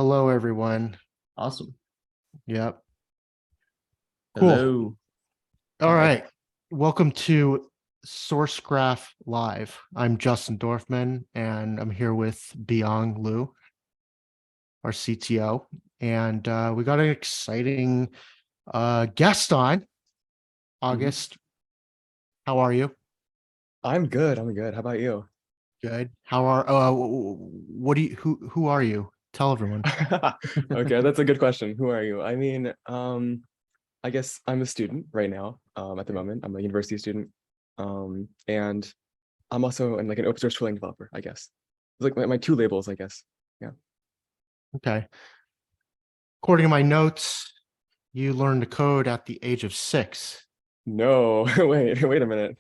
Hello, everyone. Awesome. Yep. Cool. Hello. All Hi. right. Welcome to Sourcegraph Live. I'm Justin Dorfman, and I'm here with Biong Liu, our CTO. And we got an exciting guest on. August, how are you? I'm good. I'm good. How about you? Good. How are what do you who are you? Tell everyone. Okay, that's a good question. Who are you? I guess I'm a student right now. At the moment, I'm a university student. And I'm also like an open source tooling developer, I guess. It's like my two labels, I guess. Yeah. Okay. According to my notes, you learned to code at the age of 6. No, wait a minute.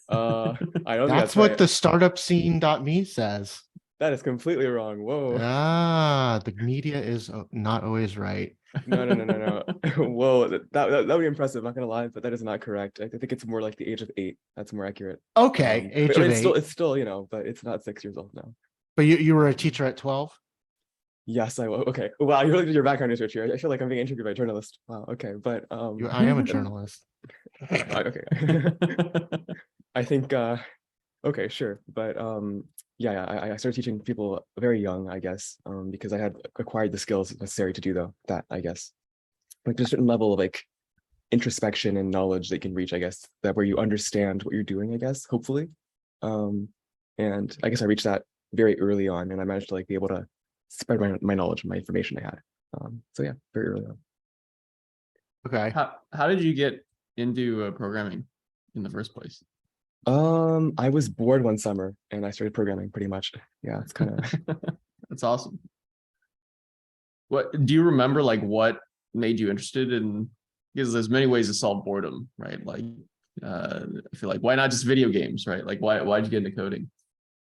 I don't think That's that's what right. the startup scene.me says. That is completely wrong. Whoa. The media is not always right. No. Whoa, that would be impressive, not gonna lie, but that is not correct. I think it's more like the age of 8. That's more accurate. Okay, age But of it's 8. still, but it's not 6 years old now. But you were a teacher at 12? Yes, I will. Okay. Wow, you really did your background research here. I feel like I'm being interviewed by a journalist. Wow, okay. But I am a journalist. okay. I think okay, sure. But yeah, I started teaching people very young, I guess, because I had acquired the skills necessary to do that, I guess. Like there's a certain level of like introspection and knowledge that you can reach, I guess, that where you understand what you're doing, I guess, hopefully. And I guess I reached that very early on, and I managed to like be able to spread my knowledge and my information I had. So yeah, very early on. Okay. How did you get into programming in the first place? I was bored one summer and I started programming pretty much. Yeah, it's kind of That's awesome. What do you remember, like what made you interested in, because there's many ways to solve boredom, right? Like I feel like, why not just video games, right? Like why'd you get into coding?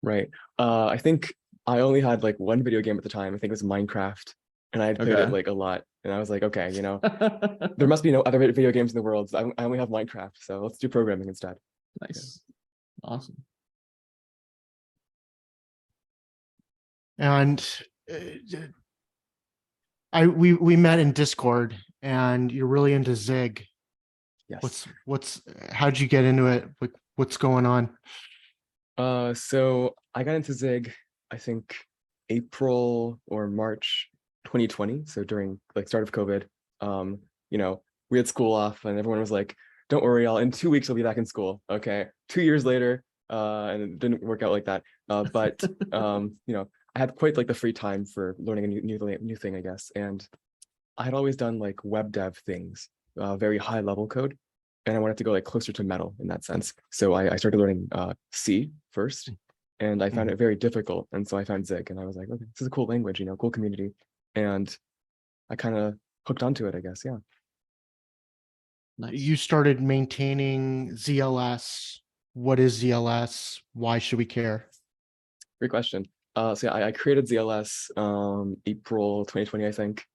right. I think I only had like one video game at the time. I think it was Minecraft, and I had played it like a lot. And I was like, okay, there must be no other video games in the world. So I only have Minecraft, so let's do programming instead. Nice. Awesome. And we met in Discord, and you're really into Zig. Yes. How'd you get into it? What's going on? So I got into Zig, I think April or March 2020. So during like start of COVID, we had school off and everyone was like, don't worry, in 2 weeks I'll be back in school. Okay. 2 years later, and it didn't work out like that. But I had quite like the free time for learning a new thing, I guess. And I had always done like web dev things, very high level code. And I wanted to go like closer to metal in that sense. So I started learning C first, and I found it very difficult. And so I found Zig, and I was like, okay, this is a cool language, cool community. And I kind of hooked onto it, I guess. Yeah. Nice. You started maintaining ZLS. What is ZLS? Why should we care? Great question. So yeah, I created ZLS April 2020, I think.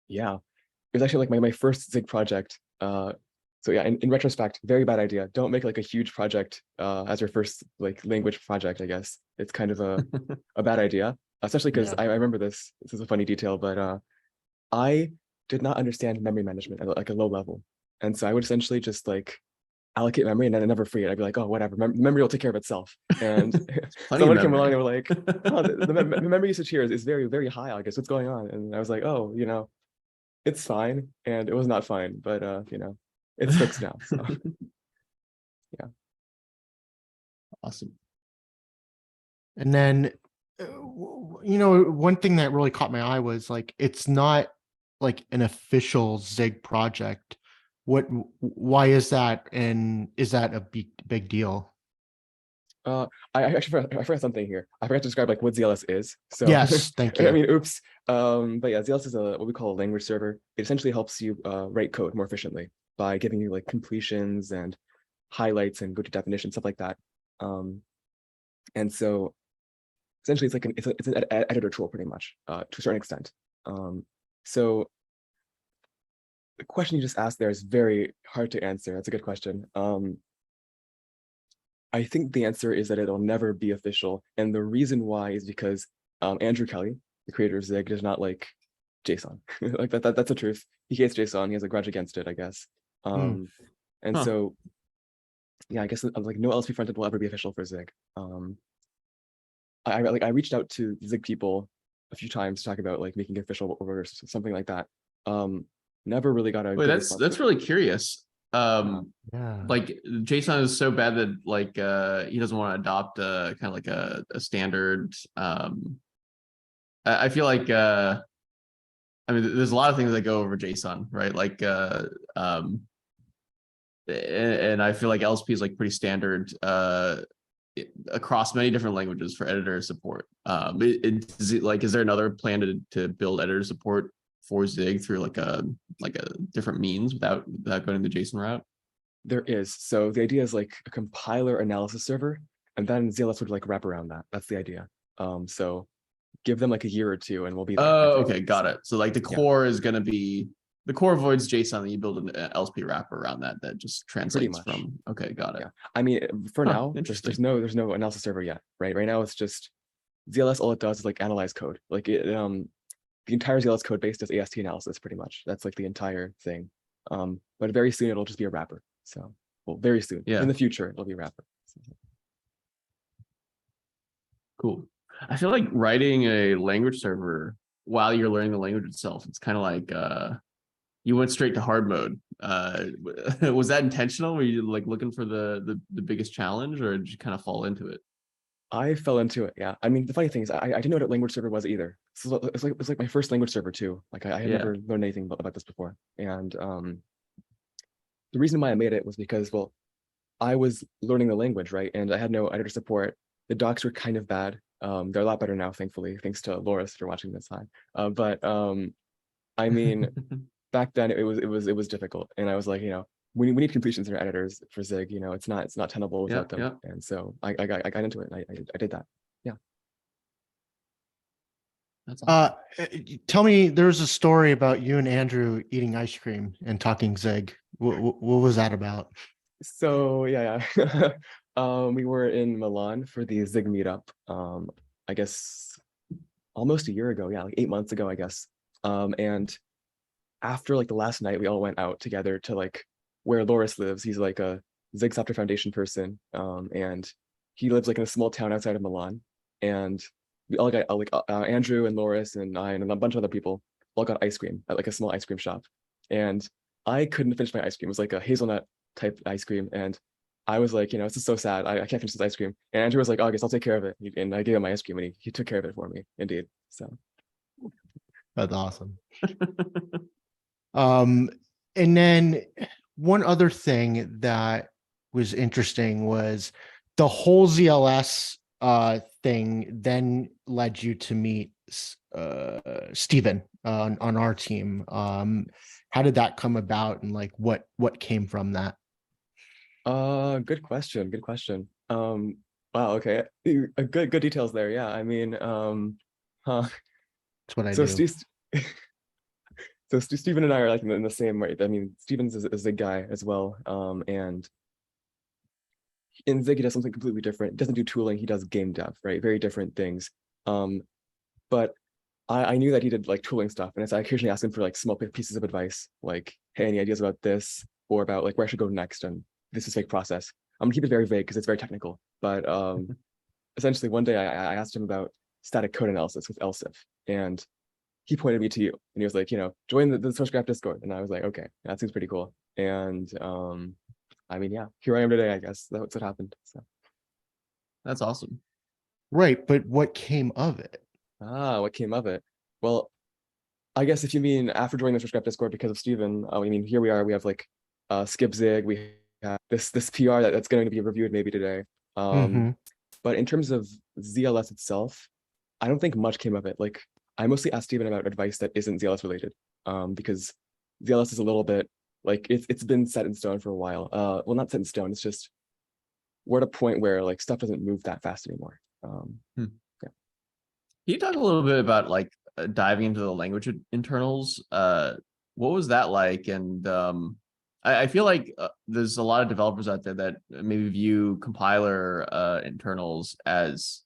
Yeah, it was actually like my first Zig project. So yeah, in retrospect, very bad idea. Don't make like a huge project as your first like language project, I guess. It's kind of a bad idea, especially because I remember this. This is a funny detail, but I did not understand memory management at like a low level. And so I would essentially just like allocate memory and then never free it. I'd be like, oh, whatever, memory will take care of itself. And someone came along and they were like, oh, the memory usage here is very, very high, I guess. What's going on? And I was like, oh, it's fine. And it was not fine, but it's fixed now. So yeah. Awesome. And then one thing that really caught my eye was like it's not like an official Zig project. Why is that, and is that a big deal? I actually forgot something here. I forgot to describe like what ZLS is. So Yes, thank you. I mean, oops. But yeah, ZLS is what we call a language server. It essentially helps you write code more efficiently by giving you like completions and highlights and go to definition, stuff like that. And so essentially it's like it's an editor tool pretty much to a certain extent. So the question you just asked there is very hard to answer. That's a good question. I think the answer is that it'll never be official. And the reason why is because Andrew Kelly, the creator of Zig, does not like JSON. Like that's the truth. He hates JSON. He has a grudge against it, I guess. And Huh. so, yeah, I guess like no LSP frontend will ever be official for Zig. I reached out to Zig people a few times to talk about like making it official or something like that. Never really got a Wait, good response. that's really curious. Yeah. Like JSON is so bad that like he doesn't want to adopt kind of like a standard. I feel like I mean, there's a lot of things that go over JSON, right? Like and I feel like LSP is like pretty standard across many different languages for editor support. Is there another plan to build editor support for Zig through like a different means without going the JSON route? There is. So the idea is like a compiler analysis server, and then ZLS would like wrap around that. That's the idea. So give them like a year or two and we'll be there. Oh, okay, got it. So like the core is going to be, the core avoids JSON, and you build an LSP wrapper around that just translates much. from, okay, got it. Yeah. I mean, for now, there's interesting. there's no analysis server yet, right? Right now it's just ZLS, all it does is like analyze code. Like it, the entire ZLS code base does AST analysis pretty much. That's like the entire thing. But very soon it'll just be a wrapper. So, well, very soon. Yeah. In the future, it'll be a wrapper. Cool. I feel like writing a language server while you're learning the language itself, it's kind of like you went straight to hard mode. Was that intentional? Were you like looking for the biggest challenge, or did you kind of fall into it? I fell into it. Yeah. I mean, the funny thing is, I didn't know what a language server was either. So it's like my first language server too. Like I had never learned anything about this before. And the reason why I made it was because, well, I was learning the language, right? And I had no editor support. The docs were kind of bad. They're a lot better now, thankfully, thanks to Loris for watching this. Hi. But I mean, back then it was difficult, and I was like, we need completions in our editors for Zig. It's not tenable without them. Yep. And so I got into it, and I did that. Yeah. That's awesome. Tell me, there's a story about you and Andrew eating ice cream and talking Zig. What was that about? So yeah. We were in Milan for the Zig meetup. I guess almost a year ago. Yeah, like 8 months ago, I guess. And after like the last night, we all went out together to like where Loris lives. He's like a Zig Software Foundation person, and he lives like in a small town outside of Milan. And we all got like Andrew and Loris and I and a bunch of other people all got ice cream at like a small ice cream shop. And I couldn't finish my ice cream. It was like a hazelnut type ice cream, and I was like, this is so sad. I can't finish this ice cream. And Andrew was like, oh, I guess I'll take care of it. And I gave him my ice cream, and he took care of it for me, indeed. So That's awesome. And then one other thing that was interesting was the whole ZLS thing then led you to meet Stephen on our team. How did that come about, and like what came from that? Good question. Wow, okay. Good details there. Yeah. I mean, That's what I so do. So Stephen and I are like in the same way. I mean, Stephen's a Zig guy as well. And in Zig, he does something completely different. He doesn't do tooling, he does game dev, right? Very different things. But I knew that he did like tooling stuff. And so I occasionally asked him for like small pieces of advice, like, hey, any ideas about this, or about like where I should go next? And this is fake process. I'm gonna keep it very vague because it's very technical. But essentially one day I asked him about static code analysis with LSIF, and he pointed me to you, and he was like, join the Sourcegraph Discord. And I was like, okay, that seems pretty cool. And I mean, yeah, here I am today, I guess. That's what happened. So That's awesome. Right, but what came of it? What came of it? Well, I guess if you mean after joining the Sourcegraph Discord because of Stephen, I mean, here we are. We have like scip-zig. We have this PR that's going to be reviewed maybe today. But in terms of ZLS itself, I don't think much came of it. Like, I mostly asked Stephen about advice that isn't ZLS related, because ZLS is a little bit like it's been set in stone for a while. Well, not set in stone. It's just we're at a point where like stuff doesn't move that fast anymore. Yeah. Can you talk a little bit about like diving into the language internals? What was that like? And I feel like there's a lot of developers out there that maybe view compiler internals as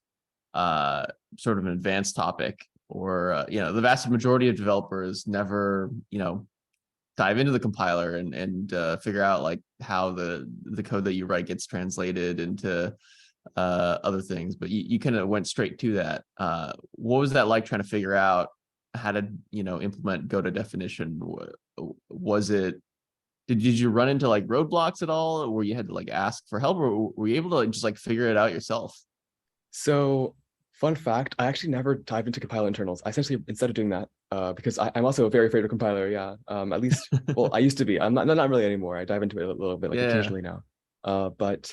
sort of an advanced topic. or the vast majority of developers never dive into the compiler and figure out like how the code that you write gets translated into other things, but you kind of went straight to that. What was that like, trying to figure out how to implement go to definition? Was it, did you run into like roadblocks at all, where you had to like ask for help, or were you able to like, just like figure it out yourself? So fun fact, I actually never dived into compiler internals. I essentially, instead of doing that, because I'm also very afraid of compiler. Yeah. At least, well, I used to be. I'm not really anymore. I dive into it a little bit, like Yeah. occasionally now. But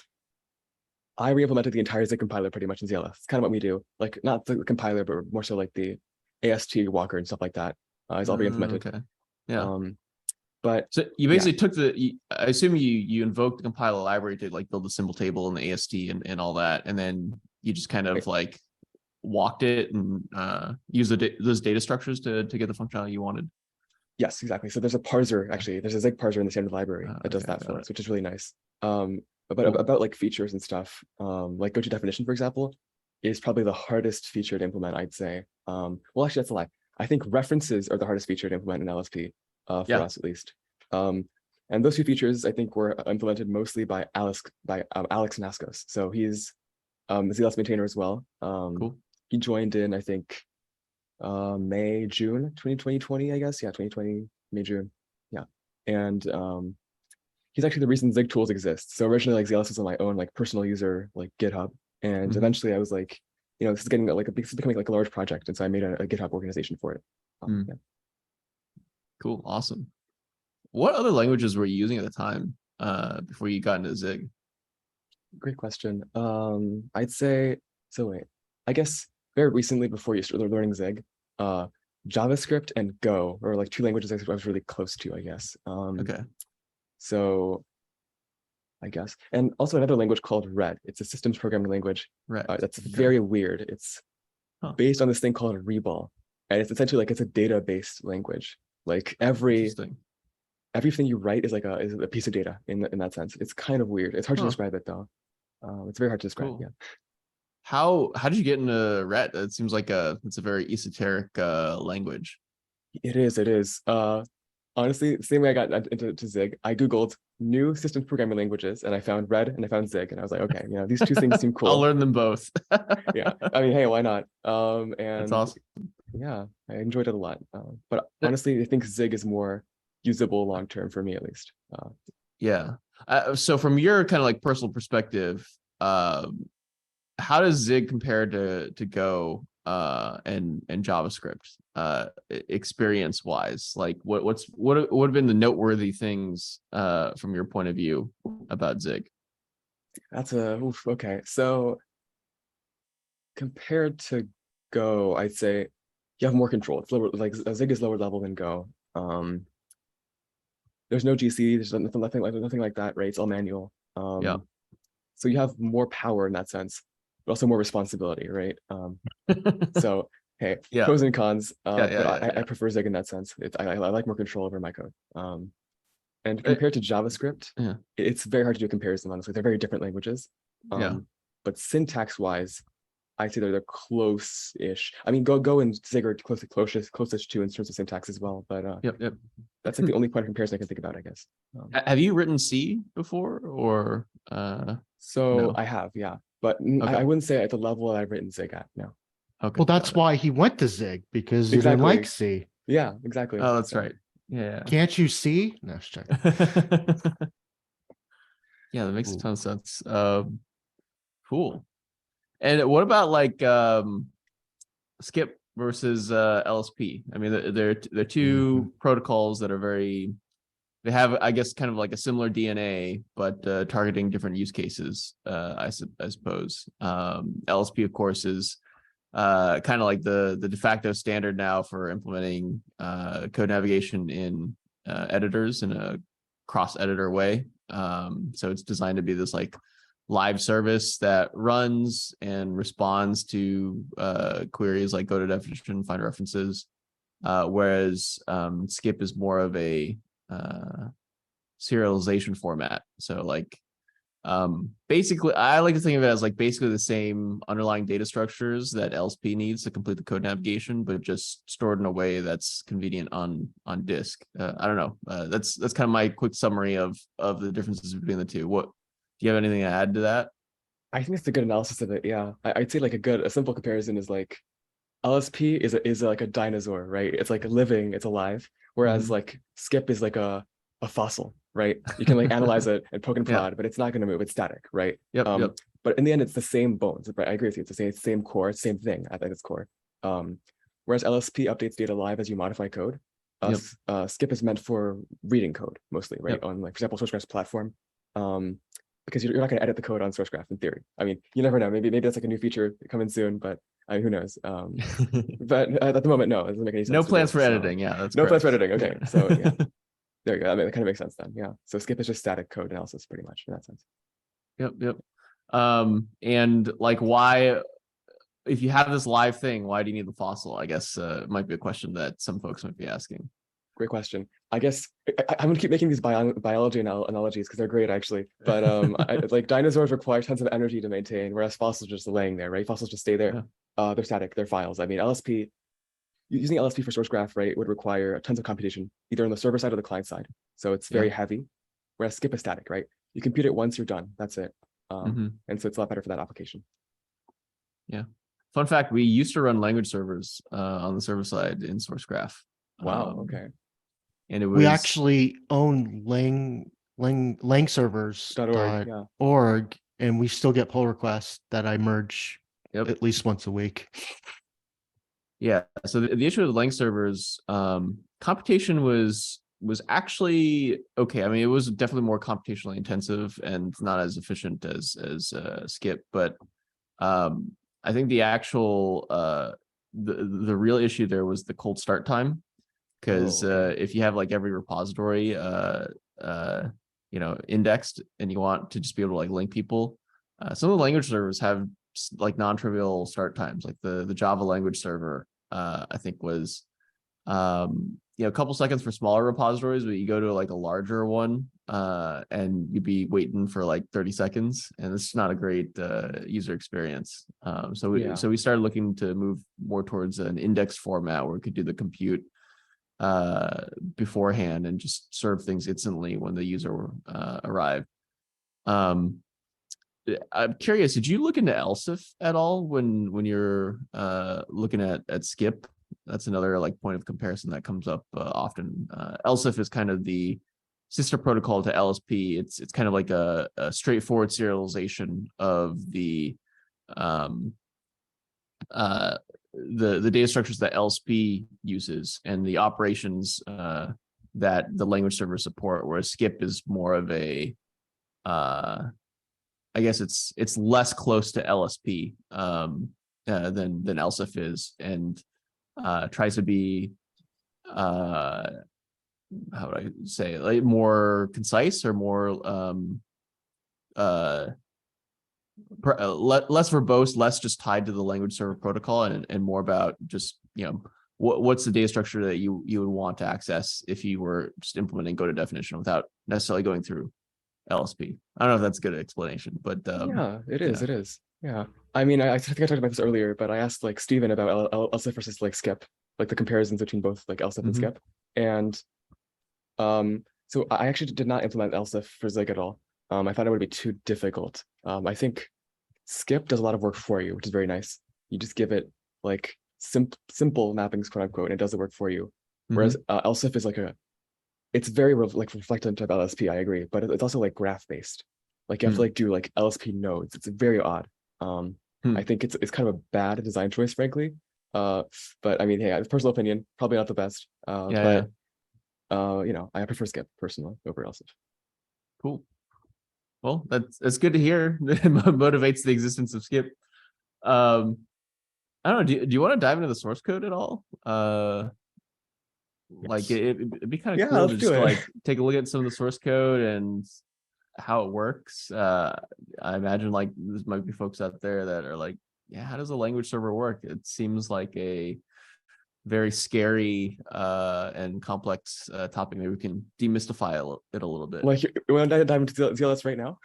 I re-implemented the entire Zig compiler pretty much in ZLS. It's kind of what we do. Like not the compiler, but more so like the AST walker and stuff like that. Is all re-implemented. Okay. Yeah. But so you basically took I assume you invoked the compiler library to like build the symbol table and the AST and all that, and then you just kind of like walked it and used those data structures to get the functionality you wanted. Yes, exactly. So there's a parser, actually. There's a Zig parser in the standard library that does Okay, that for got us, which is really nice. But Cool. about like features and stuff, like go to definition, for example, is probably the hardest feature to implement, I'd say. Well, actually, that's a lie. I think references are the hardest feature to implement in LSP, for us at least. And those two features, I think, were implemented mostly by Alex Naskos. So he's a ZLS maintainer as well. Cool. He joined in, I think, May, June 2020, I guess. Yeah, 2020, May, June. Yeah. And he's actually the reason Zig tools exist. So originally, like ZLS was on my own like personal user like GitHub, and eventually I was like, this is getting like this is becoming like a large project, and so I made a GitHub organization for it. Yeah. Cool, awesome. What other languages were you using at the time before you got into Zig? Great question. I'd say so. Wait, I guess very recently, before you started learning Zig, JavaScript and Go are like two languages I was really close to, I guess. Okay. So I guess, and also another language called Red. It's a systems programming language. Right. That's very weird. It's based on this thing called Rebol, and it's essentially like it's a data-based language. Like everything you write is like a piece of data in that sense. It's kind of weird. It's hard to describe it though. It's very hard to describe. Cool. Yeah. How did you get into Red? It seems like it's a very esoteric language. It is. Honestly, the same way I got into Zig, I Googled new systems programming languages and I found Red and I found Zig, and I was like, okay, these two things seem cool. I'll learn them both. Yeah. I mean, hey, why not? And that's awesome. Yeah, I enjoyed it a lot. But honestly, I think Zig is more usable long term for me, at least. Yeah. So from your kind of like personal perspective, how does Zig compare to Go and JavaScript experience wise? Like what would have been the noteworthy things from your point of view about Zig? That's okay. So compared to Go, I'd say you have more control. It's lower, like Zig is lower level than Go. There's no GC, there's nothing like that, right? It's all manual. Yeah. So you have more power in that sense, but also more responsibility, right? So hey, pros and cons. But I prefer Zig in that sense. I like more control over my code. And compared to JavaScript, it's very hard to do a comparison, honestly. They're very different languages. But syntax-wise, I'd say they're close-ish. I mean, Go and Zig are closest to in terms of syntax as well. But that's like the only point of comparison I can think about, I guess. Have you written C before, or? So no? I have, yeah. But I wouldn't say at the level that I've written Zig at, no. Okay. Well, that's why he went to Zig, because he didn't like C. Yeah, exactly. Oh, that's right. Yeah. Can't you see? No, check. Yeah, that makes a ton of sense. Cool. And what about like Skip versus LSP? I mean, they're two protocols that are they have, I guess, kind of like a similar DNA, but targeting different use cases, I suppose. LSP, of course, is kind of like the de facto standard now for implementing code navigation in editors in a cross-editor way. So it's designed to be this like live service that runs and responds to queries like go to definition, find references, whereas Skip is more of a serialization format. So like Basically, I like to think of it as like basically the same underlying data structures that LSP needs to complete the code navigation, but just stored in a way that's convenient on disk. I don't know. That's kind of my quick summary of the differences between the two. What, do you have anything to add to that? I think it's a good analysis of it. Yeah, I'd say like a simple comparison is like LSP is like a dinosaur, right? It's like living, it's alive. Whereas like skip is like a fossil, right? You can like analyze it and poke and Yeah. prod, but it's not going to move. It's static, right? Yep. But in the end, it's the same bones, right? I agree with you. It's the same core, same thing at its core. Whereas LSP updates data live as you modify code. Skip is meant for reading code mostly, right? On like, for example, Sourcegraph's platform. Because you're not going to edit the code on Sourcegraph in theory. I mean, you never know. Maybe that's like a new feature coming soon, but who knows? But at the moment, no, it doesn't make any sense. No plans for editing. Yeah, that's no plans for correct. editing. Okay, so yeah, there you go. I mean, that kind of makes sense then. Yeah. So skip is just static code analysis, pretty much in that sense. Yep. And like, why, if you have this live thing, why do you need the fossil? I guess it might be a question that some folks might be asking. Great question. I guess I'm gonna keep making these biology analogies because they're great actually. But like dinosaurs require tons of energy to maintain, whereas fossils are just laying there, right? Fossils just stay there. They're static, they're files. I mean, LSP, using LSP for Sourcegraph, right, would require tons of computation, either on the server side or the client side. So it's very heavy, whereas skip is static, right? You compute it once, you're done. That's it. And so it's a lot better for that application. Yeah. Fun fact: we used to run language servers on the server side in Sourcegraph. Wow. Okay. And it was, we actually own langservers.org, and we still get pull requests that I merge at least once a week. Yeah. So the issue with lang servers, computation was actually okay. I mean, it was definitely more computationally intensive and not as efficient as skip, but I think the actual the real issue there was the cold start time. Because if you have like every repository indexed and you want to just be able to like link people, some of the language servers have like non-trivial start times. Like the Java language server I think was a couple seconds for smaller repositories, but you go to like a larger one and you'd be waiting for like 30 seconds, and it's not a great user experience. So we started looking to move more towards an index format where we could do the compute beforehand and just serve things instantly when the user arrived. I'm curious, did you look into ELSIF at all when you're looking at skip? That's another like point of comparison that comes up often. ELSIF is kind of the sister protocol to LSP. It's kind of like a straightforward serialization of the data structures that LSP uses and the operations that the language servers support, whereas skip is more of a I guess it's less close to LSP than ELSIF is, and tries to be how would I say, like more concise or more less verbose, less just tied to the language server protocol, and more about just what's the data structure that you would want to access if you were just implementing go to definition without necessarily going through LSP. I don't know if that's a good explanation, but yeah, it is. It is. Yeah. I mean, I think I talked about this earlier, but I asked like Steven about LSIF versus like skip, like the comparisons between both like LSIF and skip. And so I actually did not implement LSIF for Zig at all. I thought it would be too difficult. I think skip does a lot of work for you, which is very nice. You just give it like simple mappings, quote unquote, and it does the work for you. Whereas LSIF is like it's very reflective of LSP, I agree, but it's also like graph based. Like you have to like do like LSP nodes. It's very odd. I think it's kind of a bad design choice, frankly. But I mean, hey, personal opinion, probably not the best. I prefer skip personally over LSIF. Cool. Well, that's good to hear. It motivates the existence of skip. I don't know. Do you want to dive into the source code at all? Like it'd be kind of cool to just like take a look at some of the source code and how it works. I imagine like there might be folks out there that are like, yeah, how does a language server work? It seems like a very scary and complex topic. Maybe we can demystify it a little bit. Like, you want to dive into ZLS right now?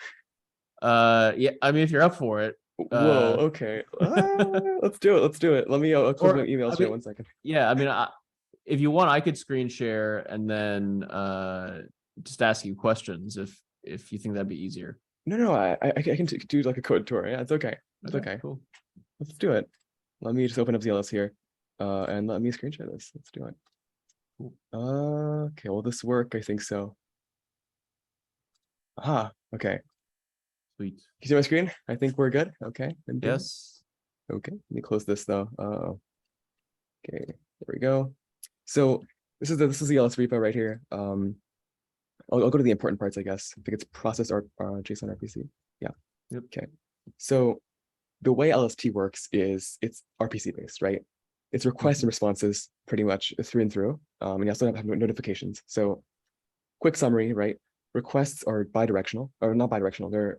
Yeah, I mean, if you're up for it. Whoa, okay. Let's do it. Let's do it. Let me close my Or, email I chat mean, 1 second. Yeah, I mean, if you want, I could screen share and then just ask you questions if you think that'd be easier. No, I can do like a code tour. Yeah, it's okay. It's okay. Cool. Let's do it. Let me just open up ZLS here, and let me screen share this. Let's do it. Cool. Okay, will this work? I think so. Aha, okay. Sweet. Can you see my screen? I think we're good. Okay. and good. Yes. Okay, let me close this though. Okay, there we go. So this is the ELS repo right here. I'll go to the important parts, I guess. I think it's process or JSON RPC. Yeah. Yep. Okay. So the way LSP works is it's RPC based, right? It's requests and responses pretty much through and through. And you also have notifications. So quick summary, right? Requests are bidirectional, or not bidirectional. They're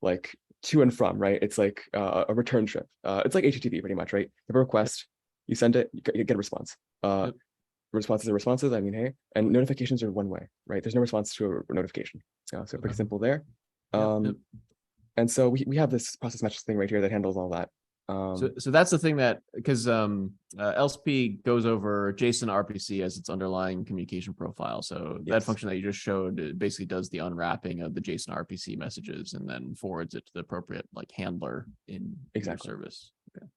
like to and from, right? It's like a return trip. It's like HTTP pretty much, right? You have a request, you send it, you get a response. Responses are responses, I mean, hey, and notifications are one way, right? There's no response to a notification. So pretty simple there. And so we have this process matches thing right here that handles all that. So that's the thing that, because LSP goes over JSON RPC as its underlying communication profile. So that function that you just showed, it basically does the unwrapping of the JSON RPC messages and then forwards it to the appropriate like handler in your service. Okay.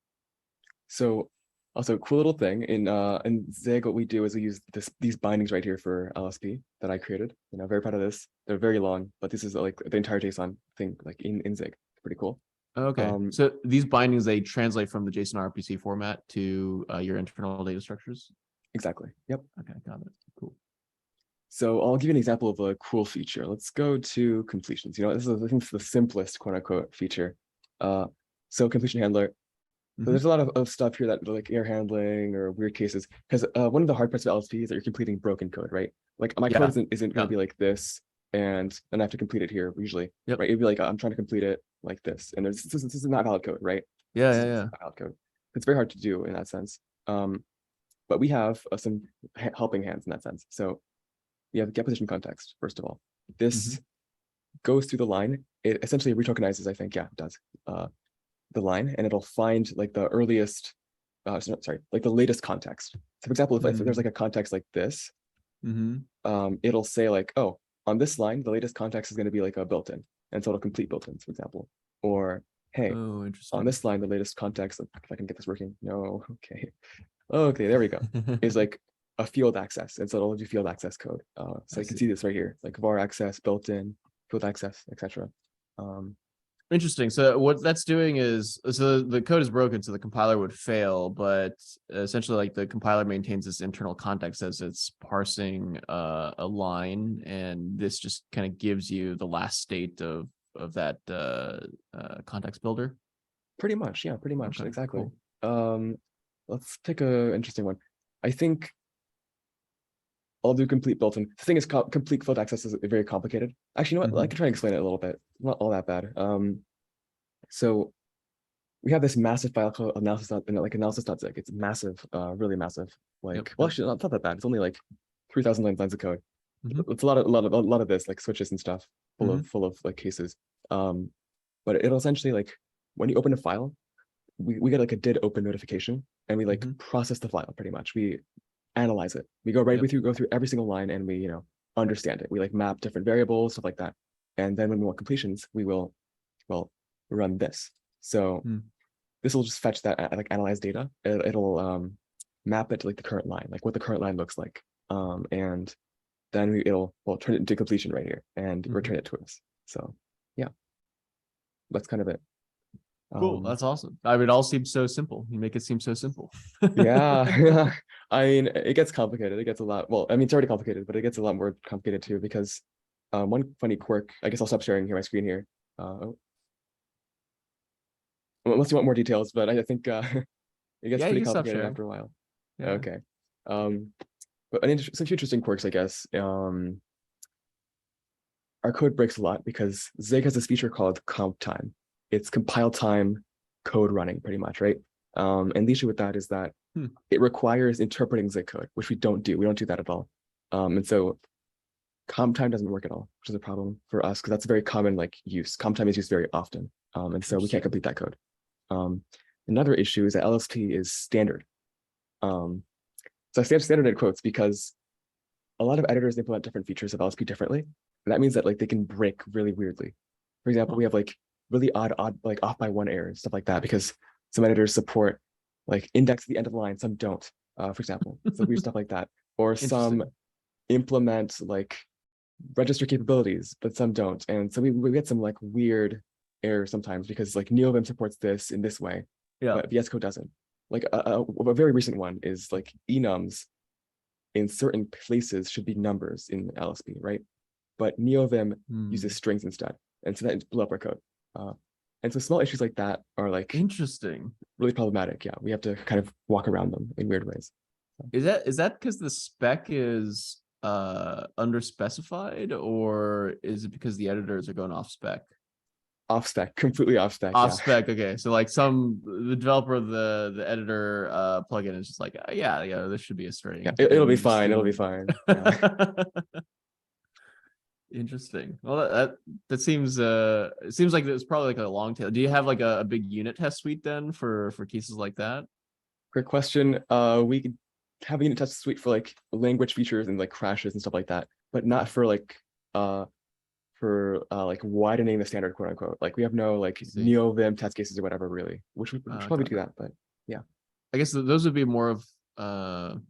So also cool little thing in Zig, what we do is we use these bindings right here for LSP that I created. Very proud of this. They're very long, but this is like the entire JSON thing like in Zig. Pretty cool. Okay, so these bindings, they translate from the JSON RPC format to your internal data structures? Exactly. Yep. Okay, got it. Cool. So I'll give you an example of a cool feature. Let's go to completions. This is, I think, the simplest quote unquote feature. So completion handler. So there's a lot of stuff here that like error handling or weird cases, because one of the hard parts of LSP is that you're completing broken code, right? Like my code isn't going to be like this, and then I have to complete it here usually, right? It'd be like I'm trying to complete it like this, and this is not valid code, right? Yeah. Not valid code. It's very hard to do in that sense. But we have some helping hands in that sense. So we have get position context first of all. This goes through the line. It essentially retokenizes, I think, it does. The line, and it'll find like the earliest, like the latest context. So for example, if there's like a context like this, it'll say like, oh, on this line, the latest context is going to be like a built-in, and so it'll complete built-ins, for example. Or hey, on this line, the latest context, if I can get this working, no, okay, there we go, is like a field access, and so it'll do field access code. So you can see this right here, like var access, built-in, field access, etc. Interesting. So what that's doing is, so the code is broken, so the compiler would fail, but essentially like the compiler maintains this internal context as it's parsing a line, and this just kind of gives you the last state of that context builder. Pretty much, yeah, pretty much, exactly. Cool. Let's pick a interesting one. I think I'll do complete built-in. The thing is, complete field access is very complicated. Actually, you know what? I can try and explain it a little bit. Not all that bad. So we have this massive file called analysis.zig. It's massive, really massive. Like, well, actually, not that bad. It's only like 3,000 lines of code. It's a lot of this, like switches and stuff, full of like cases. But it'll essentially, like, when you open a file, we get like a did open notification, and we like process the file pretty much. We analyze it. We go go through every single line, and we understand it. We like map different variables, stuff like that. And then when we want completions, we will run this. So this will just fetch that like analyze data. It'll map it to like the current line, like what the current line looks like. And then it'll turn it into completion right here and return it to us. So yeah, that's kind of it. Cool. That's awesome. I mean, it all seems so simple. You make it seem so simple. Yeah. I mean, it gets complicated. It gets a lot. Well, I mean, it's already complicated, but it gets a lot more complicated too, because one funny quirk, I guess I'll stop sharing here my screen here. Unless you want more details, but I think it gets pretty complicated after a while. Yeah. Okay. But some interesting quirks, I guess. Our code breaks a lot because Zig has this feature called comp time. It's compile time code running pretty much, right? And the issue with that is that it requires interpreting Zig code, which we don't do. We don't do that at all. And so comp time doesn't work at all, which is a problem for us because that's a very common like use. Comp time is used very often, and so we can't complete that code. Another issue is that LSP is standard. So I say standard in quotes because a lot of editors implement different features of LSP differently. And that means that like they can break really weirdly. For example, we have like really odd, like off by one errors, stuff like that, because some editors support like index at the end of the line, some don't, for example. So weird stuff like that. Or some implement like register capabilities, but some don't. And so we get some like weird errors sometimes because like NeoVim supports this in this way, but VS Code doesn't. Like a very recent one is like enums in certain places should be numbers in LSP, right? But NeoVim uses strings instead. And so that blew up our code. And so small issues like that are like Interesting. really problematic. Yeah, we have to kind of walk around them in weird ways. Is that because the spec is underspecified, or is it because the editors are going off spec? Off spec, completely off spec. Off spec. Okay, so like the developer of the editor plugin is just like, yeah, this should be a string. Yeah, it'll be fine. It'll be fine. Yeah. Interesting. Well, that seems it seems like there's probably like a long tail. Do you have like a big unit test suite then for cases like that? Great question. We could have a unit test suite for like language features and like crashes and stuff like that, but not for like widening the standard, quote unquote. Like we have no like NeoVim test cases or whatever really, which we should probably do that, but yeah. I guess those would be more of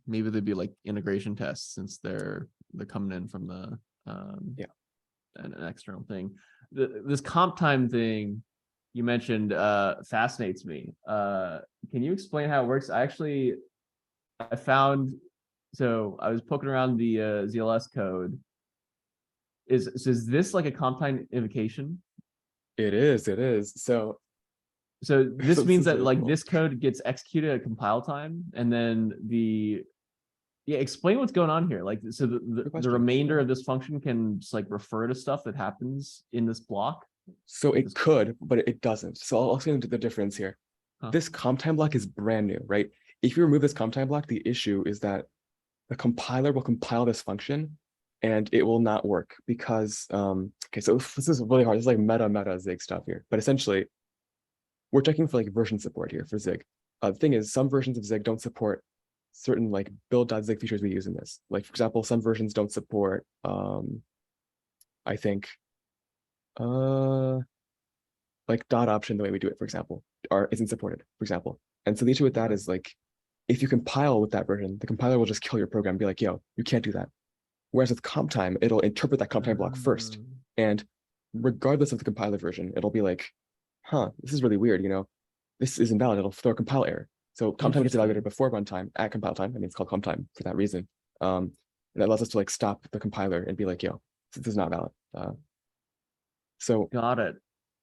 maybe they'd be like integration tests since they're coming in from the an external thing. This comp time thing you mentioned fascinates me. Can you explain how it works? I found, so I was poking around the ZLS code. Is this like a comp time invocation? It is. So this means that like this code gets executed at compile time, and then explain what's going on here. Like, so the remainder of this function can just like refer to stuff that happens in this block. So it could, but it doesn't. So I'll explain the difference here. This comp time block is brand new, right? If you remove this comp time block, the issue is that the compiler will compile this function and it will not work because, okay, so this is really hard. This is like meta Zig stuff here, but essentially we're checking for like version support here for Zig. The thing is, some versions of Zig don't support certain like build.zig features we use in this. Like for example, some versions don't support, I think, like dot option the way we do it, for example, isn't supported, for example. And so the issue with that is like, if you compile with that version, the compiler will just kill your program and be like, yo, you can't do that. Whereas with comp time, it'll interpret that comp time block first. And regardless of the compiler version, it'll be like, this is really weird, this is invalid. It'll throw a compile error. So comp time gets evaluated before runtime at compile time. I mean, it's called comp time for that reason. And that allows us to like stop the compiler and be like, yo, this is not valid. So got it.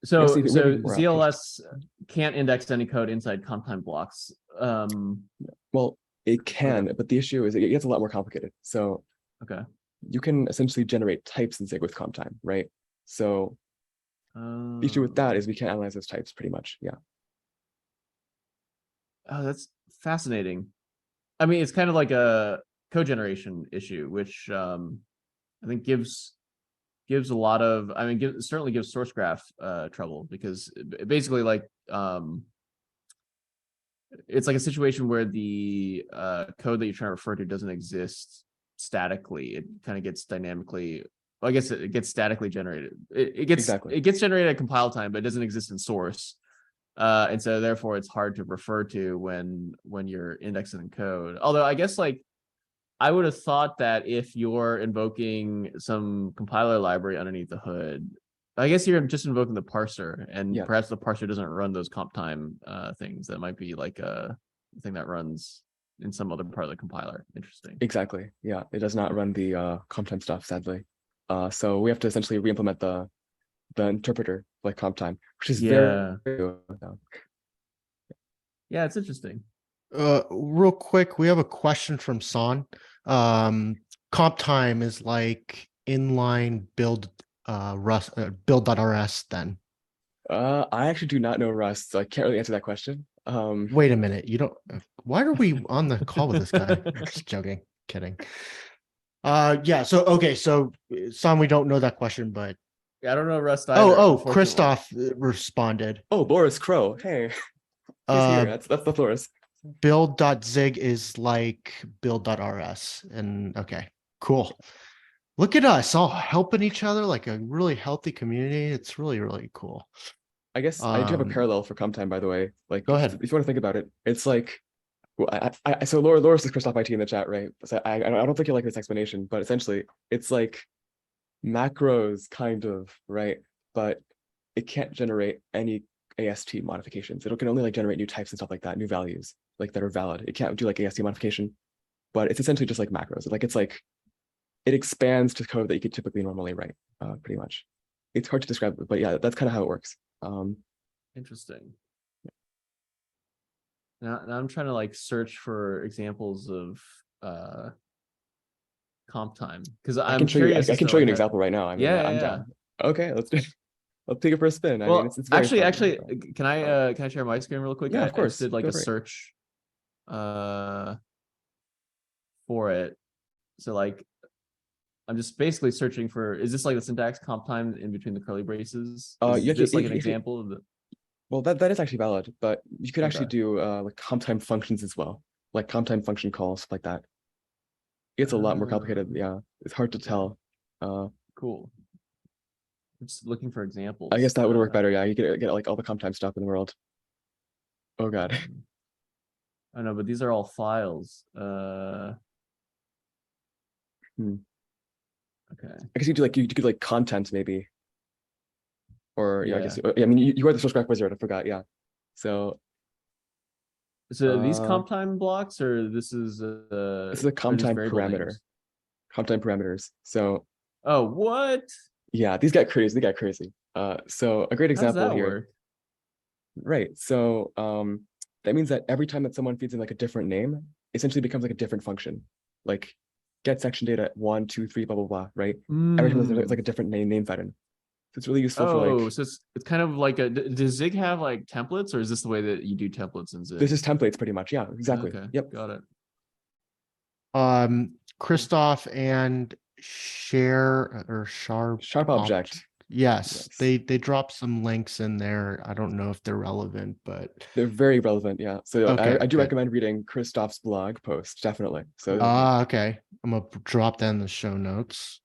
So ZLS can't index any code inside comp time blocks. Well, it can, but the issue is it gets a lot more complicated. So you can essentially generate types in Zig with comp time, right? So the issue with that is we can't analyze those types pretty much. Yeah. Oh, that's fascinating. I mean, it's kind of like a code generation issue, which I think gives a lot of, certainly gives Sourcegraph trouble, because basically like it's like a situation where the code that you're trying to refer to doesn't exist statically. It kind of gets dynamically, well, I guess it gets statically generated. It gets generated at compile time, but it doesn't exist in source. And so therefore it's hard to refer to when you're indexing code. Although I guess like I would have thought that if you're invoking some compiler library underneath the hood, I guess you're just invoking the parser, and perhaps the parser doesn't run those comp time things. That might be like a thing that runs in some other part of the compiler. Interesting. Exactly. Yeah, it does not run the comp time stuff, sadly. So we have to essentially re-implement the interpreter like comp time, which is very it's interesting. Real quick, we have a question from Son. Comp time is like inline build Rust build.rs then. I actually do not know Rust, so I can't really answer that question. Wait a minute, you don't, why are we on the call with this guy? Just joking, kidding. Yeah. So okay. So some we don't know that question, but Yeah, I don't know Rust either. oh, unfortunately. Christoph responded. Oh, Loris Crow. Hey, he's here. That's the Loris. Build.zig is like build.rs. And okay, cool. Look at us all helping each other like a really healthy community. It's really, really cool. I guess I do have a Um, parallel for comp time, by the way. Like, Go ahead. if you want to think about it, it's like, well, so Loris is Christoph IT in the chat, right? So I don't think you like this explanation, but essentially, it's like macros, kind of, right? But it can't generate any AST modifications. It can only like generate new types and stuff like that, new values like that are valid. It can't do like AST modification, but it's essentially just like macros. Like it's like it expands to code that you could typically normally write, pretty much. It's hard to describe, but yeah, that's kind of how it works. Interesting. Now I'm trying to like search for examples of comp time because I I'm can show you. curious. I as can to, show you an like, example right now. I mean, yeah, I'm yeah. down. Okay, let's do. Let's take it for a spin. I Well, mean, it's very actually, fun. can I share my screen real quick? Yeah, I of course. just did like Go a for it. search for it. So like I'm just basically searching for, is this like the syntax comp time in between the curly braces? Is You this like an if you- example of the Well, that is actually valid, but you could actually Okay. do like comp time functions as well, like comp time function calls, stuff like that. It's a lot more complicated. Yeah, it's hard to tell. Cool. I'm just looking for examples. I guess that would work better. Yeah, you could get like all the comp time stuff in the world. Oh God. I know, but these are all files. Okay. I guess you do like you could like content maybe. Or yeah, I guess Yeah. I mean you are the Sourcegraph wizard. I forgot. Yeah. So So these comp time blocks, or this is this is a comp time parameter. Comp time parameters. So oh, what? yeah, these get crazy. They get crazy. So a great How does example that here. work? Right. So that means that every time that someone feeds in like a different name, essentially becomes like a different function. Like get section data 1, 2, 3, blah blah blah. Right. Every time there's like a different name fed in. So it's really useful for like. So it's kind of like a. Does Zig have like templates, or is this the way that you do templates in Zig? This is templates pretty much. Yeah, exactly. Okay. Yep. Got it. Christoph and share or Sharp object. Yes, they dropped some links in there. I don't know if they're relevant, but They're very relevant. Yeah. So Okay, I do good. recommend reading Christoph's blog post, definitely. So okay. I'm gonna drop that in the show notes.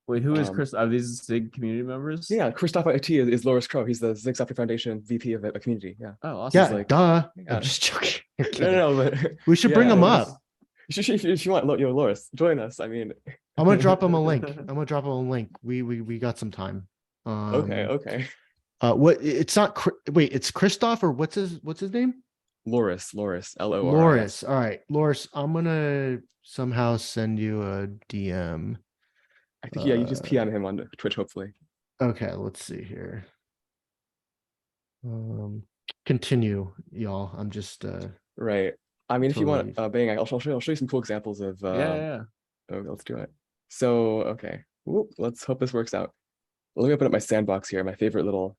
Wait, who is Chris? Are these Zig community members? yeah, Christoph IT is Loris Crow. He's the Zig Software Foundation VP of a community. Yeah. Oh, awesome. Yeah, like- duh. Yeah. I'm just joking. I'm No, kidding. no, but We should bring yeah, them it's- up. if you want, Loris, join us. I mean, I'm gonna drop them a link. I'm gonna drop them a link. We got some time. okay. What? It's not. Wait, it's Christoph or what's his name? Loris, Loris. Loris. All right, Loris. I'm gonna somehow send you a DM. I think yeah, you just PM him on Twitch, hopefully. Okay, let's see here. Continue, y'all. I'm just Right. I mean, if you want, totally- Bang, I'll show you some cool examples of. Yeah. Oh, let's do it. So okay, whoop, let's hope this works out. Let me open up my sandbox here, my favorite little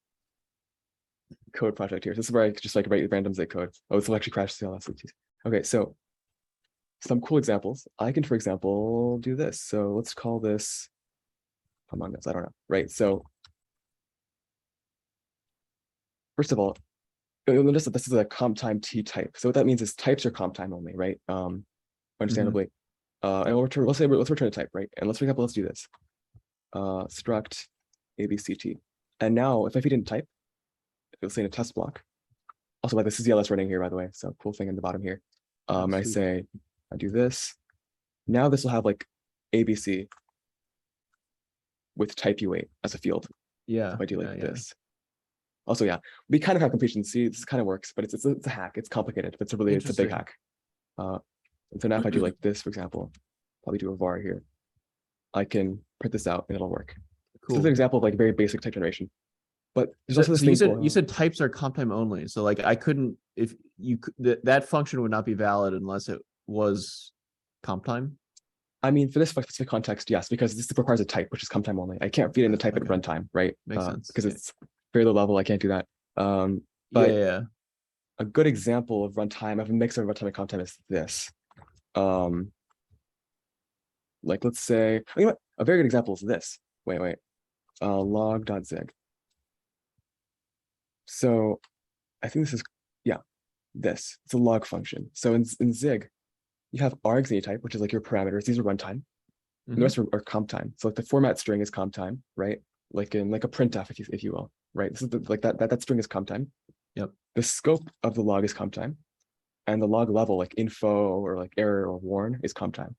code project here. This is where I just like write random Zig code. Oh, this will actually crash CLS. Okay, so some cool examples. I can, for example, do this. So let's call this Among Us. I don't know. Right. So first of all, notice that this is a comp time T type. So what that means is types are comp time only, right? Understandably. And let's return a type, right? And let's, for example, let's do this. Struct ABCT. And now if I feed in type, it'll say in a test block. Also, this is ZLS running here, by the way. So cool thing in the bottom here. I say, I do this. Now this will have like ABC with type U8 as a field. Yeah. If I do like this. Also, yeah, we kind of have completion. See, this kind of works, but it's a hack. It's complicated, but it's a big hack. And so now if I do like this, for example, probably do a var here. I can print this out and it'll work. Cool. This is an example of like very basic type generation. But there's also this thing. You said types are comp time only. So like I couldn't, if you that function would not be valid unless it was comp time. I mean, for this specific context, yes, because this requires a type, which is comp time only. I can't feed in the type at runtime, right? Makes sense. Because it's very low level. I can't do that. But yeah. A good example of runtime, of a mix of runtime and comp time is this. like, let's say, you know what? A very good example is this. Wait. Log.zig. So I think this is, yeah, this. It's a log function. So in Zig, you have args any type, which is like your parameters. These are runtime. And the rest are comp time. So like the format string is comp time, right? Like in like a printf, if you will, right? This is like that string is comp time. Yep. The scope of the log is comp time, and the log level, like info or like error or warn, is comp time.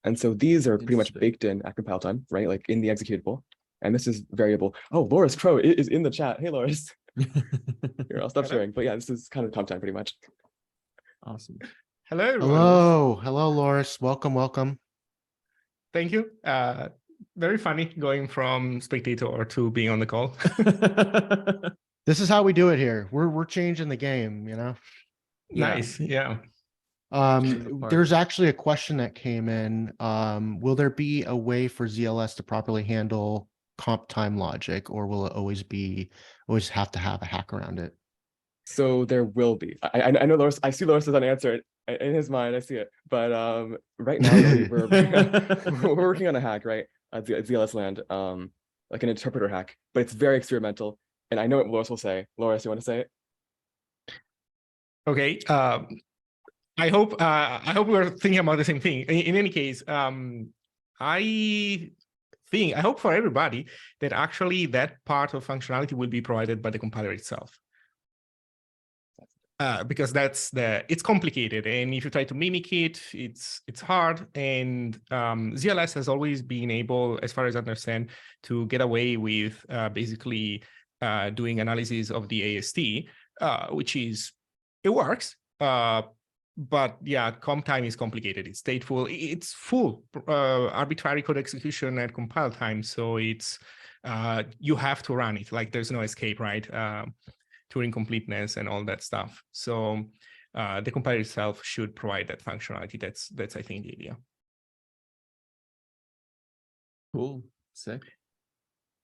And so these are pretty much Interesting. baked in at compile time, right? Like in the executable. And this is variable. Oh, Loris Crow is in the chat. Hey, Loris. Here, I'll stop sharing. But yeah, this is kind of comp time pretty much. Awesome. Hello, everyone. Hello, Loris. Welcome. Thank you. Very funny going from spectator to being on the call. This is how we do it here. We're changing the game, you know. Nice. Yeah. There's actually a question that came in. Will there be a way for ZLS to properly handle comp time logic, or will it always have to have a hack around it? So there will be. I know Loris. I see Loris as an answer in his mind. I see it. But right now we're working on a hack, right? At ZLS land, like an interpreter hack, but it's very experimental. And I know what Loris will say. Loris, you want to say it? Okay. I hope we're thinking about the same thing. In any case, I hope for everybody that actually that part of functionality will be provided by the compiler itself. Because it's complicated, and if you try to mimic it, it's hard. And ZLS has always been able, as far as I understand, to get away with basically doing analysis of the AST, which it works. But yeah, comp time is complicated. It's stateful. It's full arbitrary code execution at compile time. So it's you have to run it. Like there's no escape, right? Turing completeness and all that stuff. So the compiler itself should provide that functionality. That's I think the idea. Cool. Sick.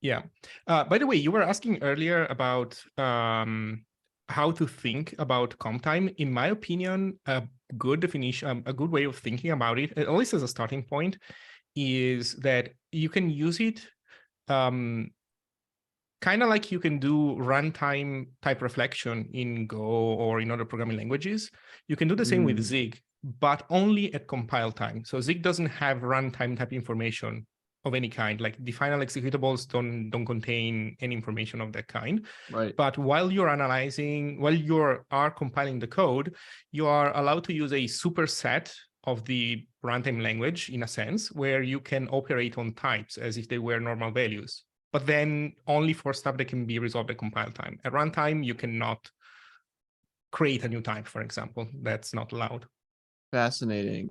Yeah. By the way, you were asking earlier about how to think about comp time. In my opinion, a good definition, a good way of thinking about it, at least as a starting point, is that you can use it kind of like you can do runtime type reflection in Go or in other programming languages. You can do the same with Zig, but only at compile time. So Zig doesn't have runtime type information of any kind. Like the final executables don't contain any information of that kind. Right. But while you're analyzing, while you are compiling the code, you are allowed to use a superset of the runtime language in a sense, where you can operate on types as if they were normal values, but then only for stuff that can be resolved at compile time. At runtime, you cannot create a new type, for example. That's not allowed. Fascinating.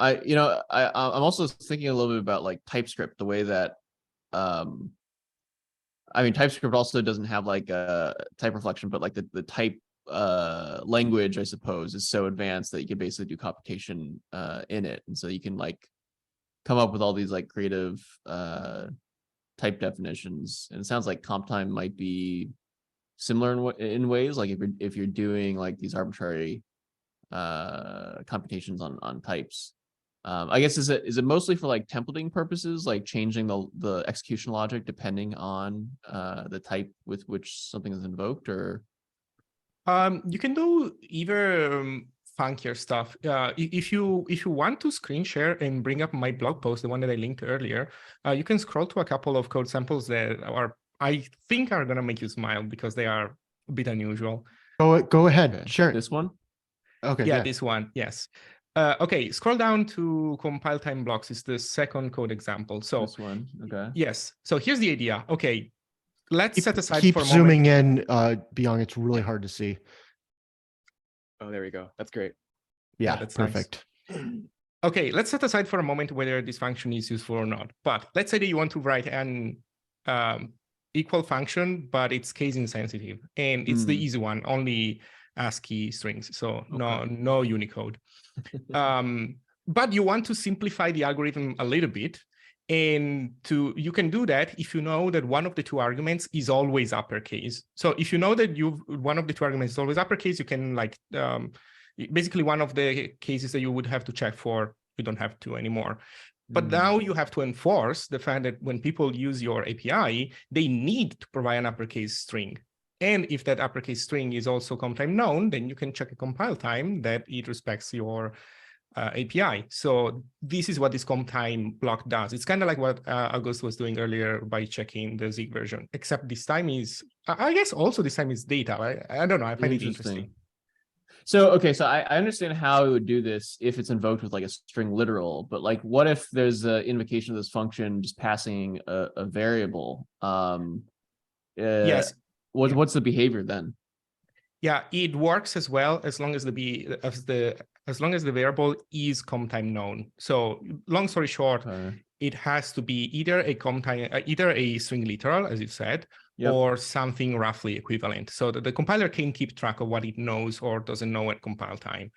I'm also thinking a little bit about like TypeScript, the way that TypeScript also doesn't have like a type reflection, but like the type language, I suppose, is so advanced that you can basically do computation in it. And so you can like come up with all these like creative type definitions. And it sounds like comp time might be similar in ways, like if you're doing like these arbitrary computations on types. I guess is it mostly for like templating purposes, like changing the execution logic depending on the type with which something is invoked, or you can do either funkier stuff. If you want to screen share and bring up my blog post, the one that I linked earlier, you can scroll to a couple of code samples that I think are gonna make you smile because they are a bit unusual. Go ahead. Okay. Sure. This one? Okay. Yeah, this one. Yes. Okay, scroll down to compile time blocks. It's the second code example. So This one. Okay. yes. So here's the idea. Okay, let's set aside Keep for a zooming moment. in, Byung. It's really hard to see. Oh, there we go. That's great. Yeah, that's nice. perfect. Okay, let's set aside for a moment whether this function is useful or not. But let's say that you want to write an equal function, but it's case insensitive, and it's the easy one, only ASCII strings, so no Unicode. But you want to simplify the algorithm a little bit, and you can do that if you know that one of the two arguments is always uppercase. So if you know that one of the two arguments is always uppercase, you can like basically one of the cases that you would have to check for, you don't have to anymore. But now you have to enforce the fact that when people use your API, they need to provide an uppercase string. And if that uppercase string is also comp time known, then you can check a compile time that it respects your API. So this is what this comp time block does. It's kind of like what Auguste was doing earlier by checking the Zig version, except this time is, I guess also this time is data. Right? I don't know. I find it interesting. So, okay, so I understand how it would do this if it's invoked with like a string literal, but like what if there's an invocation of this function just passing a variable? Yes. What's the behavior then? Yeah, it works as well as long as as long as the variable is comp time known. So long story short, it has to be either a comp time, either a string literal, as you said, or something roughly equivalent. So that the compiler can keep track of what it knows or doesn't know at compile time.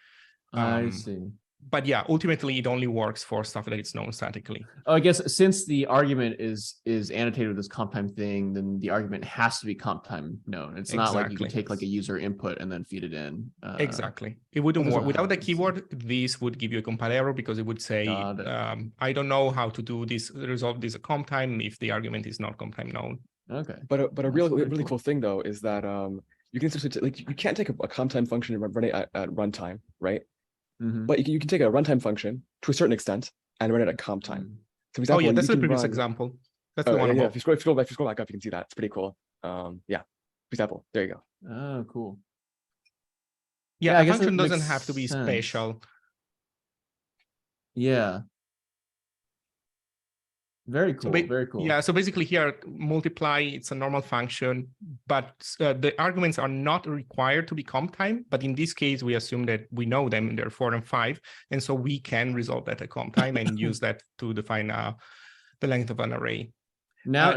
I see. But yeah, ultimately it only works for stuff that it's known statically. Oh, I guess since the argument is annotated with this comp time thing, then the argument has to be comp time known. It's not like you can take like a user input and then feed it in. Exactly. It wouldn't work. Without the keyword, this would give you a compile error because it would say, I don't know how to do this, resolve this at comp time if the argument is not comp time known. Okay. But a really cool thing though is that you can like you can't take a comp time function and run it at runtime, right? But you can take a runtime function to a certain extent and run it at comp time. So for example, that's the previous example. That's the one. Yeah, if you scroll back up, you can see that. It's pretty cool. Yeah. For example, there you go. Oh, cool. Yeah, a function doesn't have to be special. Yeah. Very cool. Very cool. Yeah. So basically here, multiply, it's a normal function, but the arguments are not required to be comp time. But in this case, we assume that we know them and they're 4 and 5. And so we can resolve that at comp time and use that to define the length of an array. Now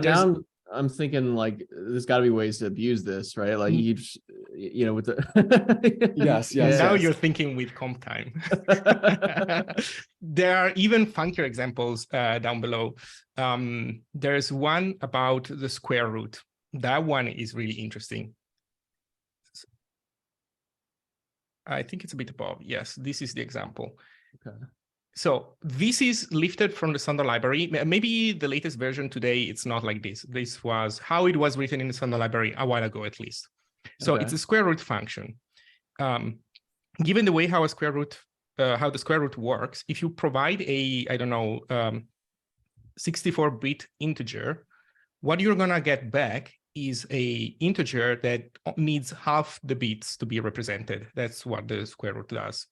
I'm thinking like there's got to be ways to abuse this, right? Like you know, with the yes. Now you're thinking with comp time. There are even funkier examples down below. There's one about the square root. That one is really interesting. I think it's a bit above. Yes, this is the example. Okay. So this is lifted from the standard library. Maybe the latest version today, it's not like this. This was how it was written in the standard library a while ago, at least. So it's a square root function. Given the way how the square root works, if you provide a, 64-bit integer, what you're gonna get back is a integer that needs half the bits to be represented. That's what the square root does.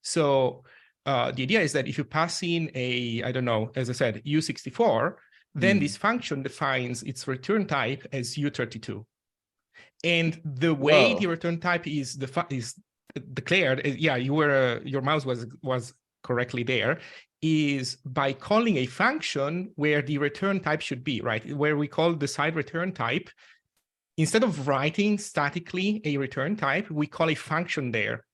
So the idea is that if you pass in a, as I said, U64, then this function defines its return type as U32. And the way the return type is declared, your mouse was correctly there, is by calling a function where the return type should be, right? Where we call the side return type. Instead of writing statically a return type, we call a function there.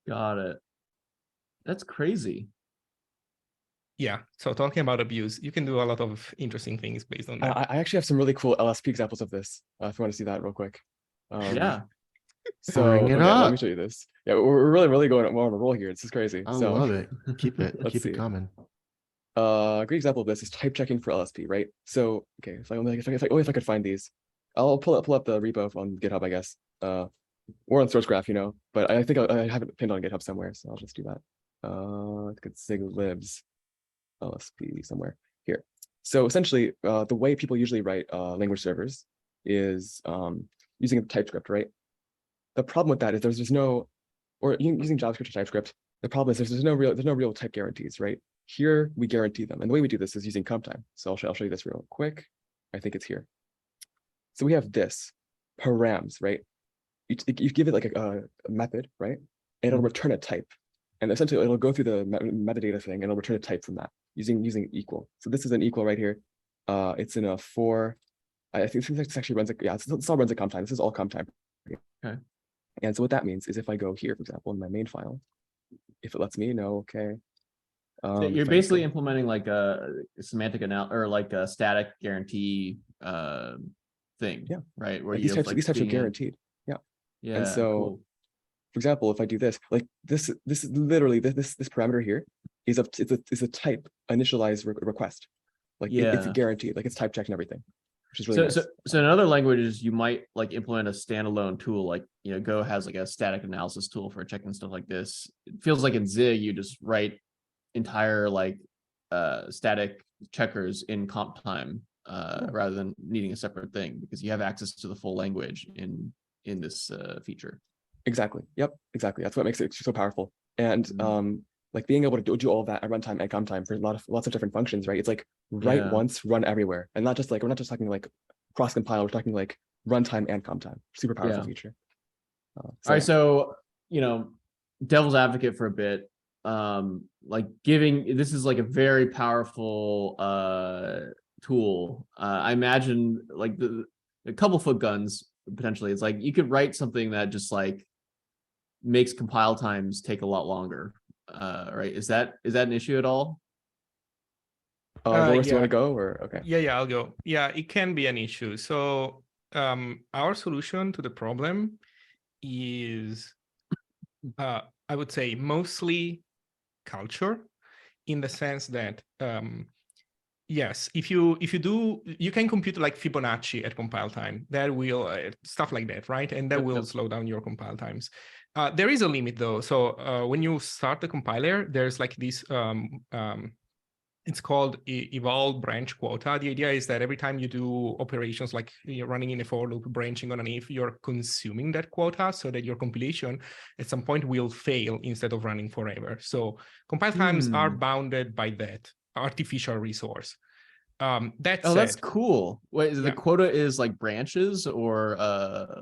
Got it. That's crazy. Yeah. So talking about abuse, you can do a lot of interesting things based on that. I actually have some really cool LSP examples of this. If you want to see that real quick. Yeah. So let me show you this. Yeah, we're really going on a roll here. This is crazy. I love it. Keep it. Keep it coming. A great example of this is type checking for LSP, right? So okay, if I could find these, I'll pull up the repo on GitHub, I guess. Or on Sourcegraph, but I think I have it pinned on GitHub somewhere, so I'll just do that. Let's get zig libs LSP somewhere here. So essentially, the way people usually write language servers is using TypeScript, right? The problem with that is there's no, or using JavaScript or TypeScript. The problem is there's no real type guarantees, right? Here we guarantee them, and the way we do this is using comp time. So I'll show you this real quick. I think it's here. So we have this params, right? You give it like a method, right? And it'll return a type. And essentially it'll go through the metadata thing and it'll return a type from that using equal. So this is an equal right here. It's in a 4. I think this actually runs this all runs at comp time. This is all comp time. Okay. And so what that means is if I go here, for example, in my main file, if it lets me know, okay. So you're basically implementing like a semantic analysis or like a static guarantee thing, right? Where these types are guaranteed. Yeah. And so, for example, if I do this, like this is literally this parameter here is a type initialized request. Like it's Yeah. guaranteed, like it's type checked and everything, which is really So, nice. so in other languages, you might like implement a standalone tool, like, you know, Go has like a static analysis tool for checking stuff like this. It feels like in Zig, you just write entire like static checkers in comp time rather than needing a separate thing, because you have access to the full language in this feature. Exactly. Yep. Exactly. That's what makes it so powerful. And like being able to do all of that at runtime and comp time for lots of different functions, right? It's like write Yeah. once, run everywhere, and not just like we're not just talking like cross compile. We're talking like runtime and comp time. Super powerful Yeah. feature. All right, so, you know, devil's advocate for a bit, like this is like a very powerful tool. I imagine like a couple foot guns potentially. It's like you could write something that just like makes compile times take a lot longer. Right? Is that an issue at all? Boris, do you yeah. want to go or okay? Yeah, I'll go. Yeah, it can be an issue. So our solution to the problem is, I would say, mostly culture, in the sense that yes, if you do, you can compute like Fibonacci at compile time. That will stuff like that, right? And that will slow down your compile times. There is a limit though. So when you start the compiler, there's like this. It's called eval branch quota. The idea is that every time you do operations like you're running in a for loop, branching on an if, you're consuming that quota so that your compilation at some point will fail instead of running forever. So compile times are bounded by that artificial resource. That said, that's cool. Wait, the Yeah. quota is like branches or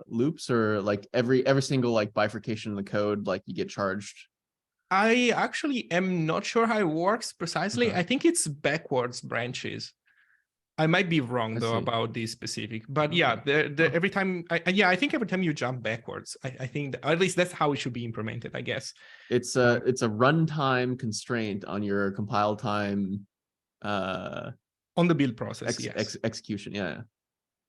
loops, or like every single like bifurcation in the code, like you get charged? I actually am not sure how it works precisely. Okay. I think it's backwards branches. I might be wrong I though see. about this specific, but Okay. yeah, every time, I think every time you jump backwards, I think at least that's how it should be implemented, I guess. It's a runtime constraint on your compile time On the build process, yes. execution. Yeah.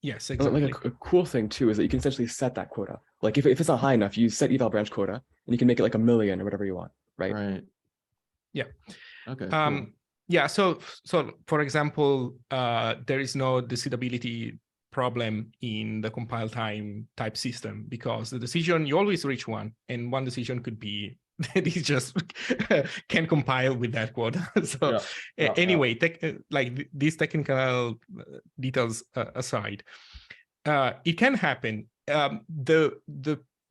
Yes, Like exactly. a cool thing too is that you can essentially set that quota. Like if it's not high enough, you set eval branch quota, and you can make it like 1 million or whatever you want, right? Right. Yeah. Okay. Cool. Yeah. So for example, there is no decidability problem in the compile time type system, because the decision, you always reach one, and one decision could be that it just can compile with that quota. So anyway, like these technical details aside, it can happen. The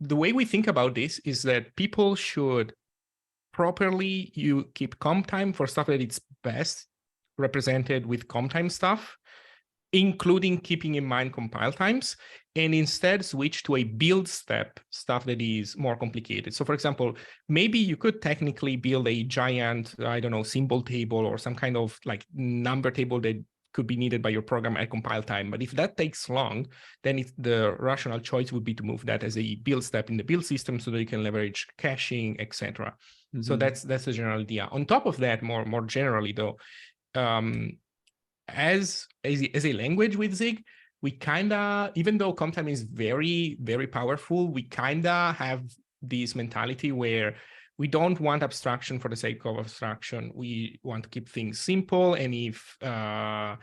way we think about this is that people should properly keep comp time for stuff that it's best represented with comp time stuff, including keeping in mind compile times, and instead switch to a build step stuff that is more complicated. So for example, maybe you could technically build a giant, I don't know, symbol table or some kind of like number table that could be needed by your program at compile time. But if that takes long, then the rational choice would be to move that as a build step in the build system so that you can leverage caching, etc. So that's the general idea. On top of that, more generally though, as a language with Zig, we kinda, even though comp time is very, very powerful, we kinda have this mentality where we don't want abstraction for the sake of abstraction. We want to keep things simple. And if I'll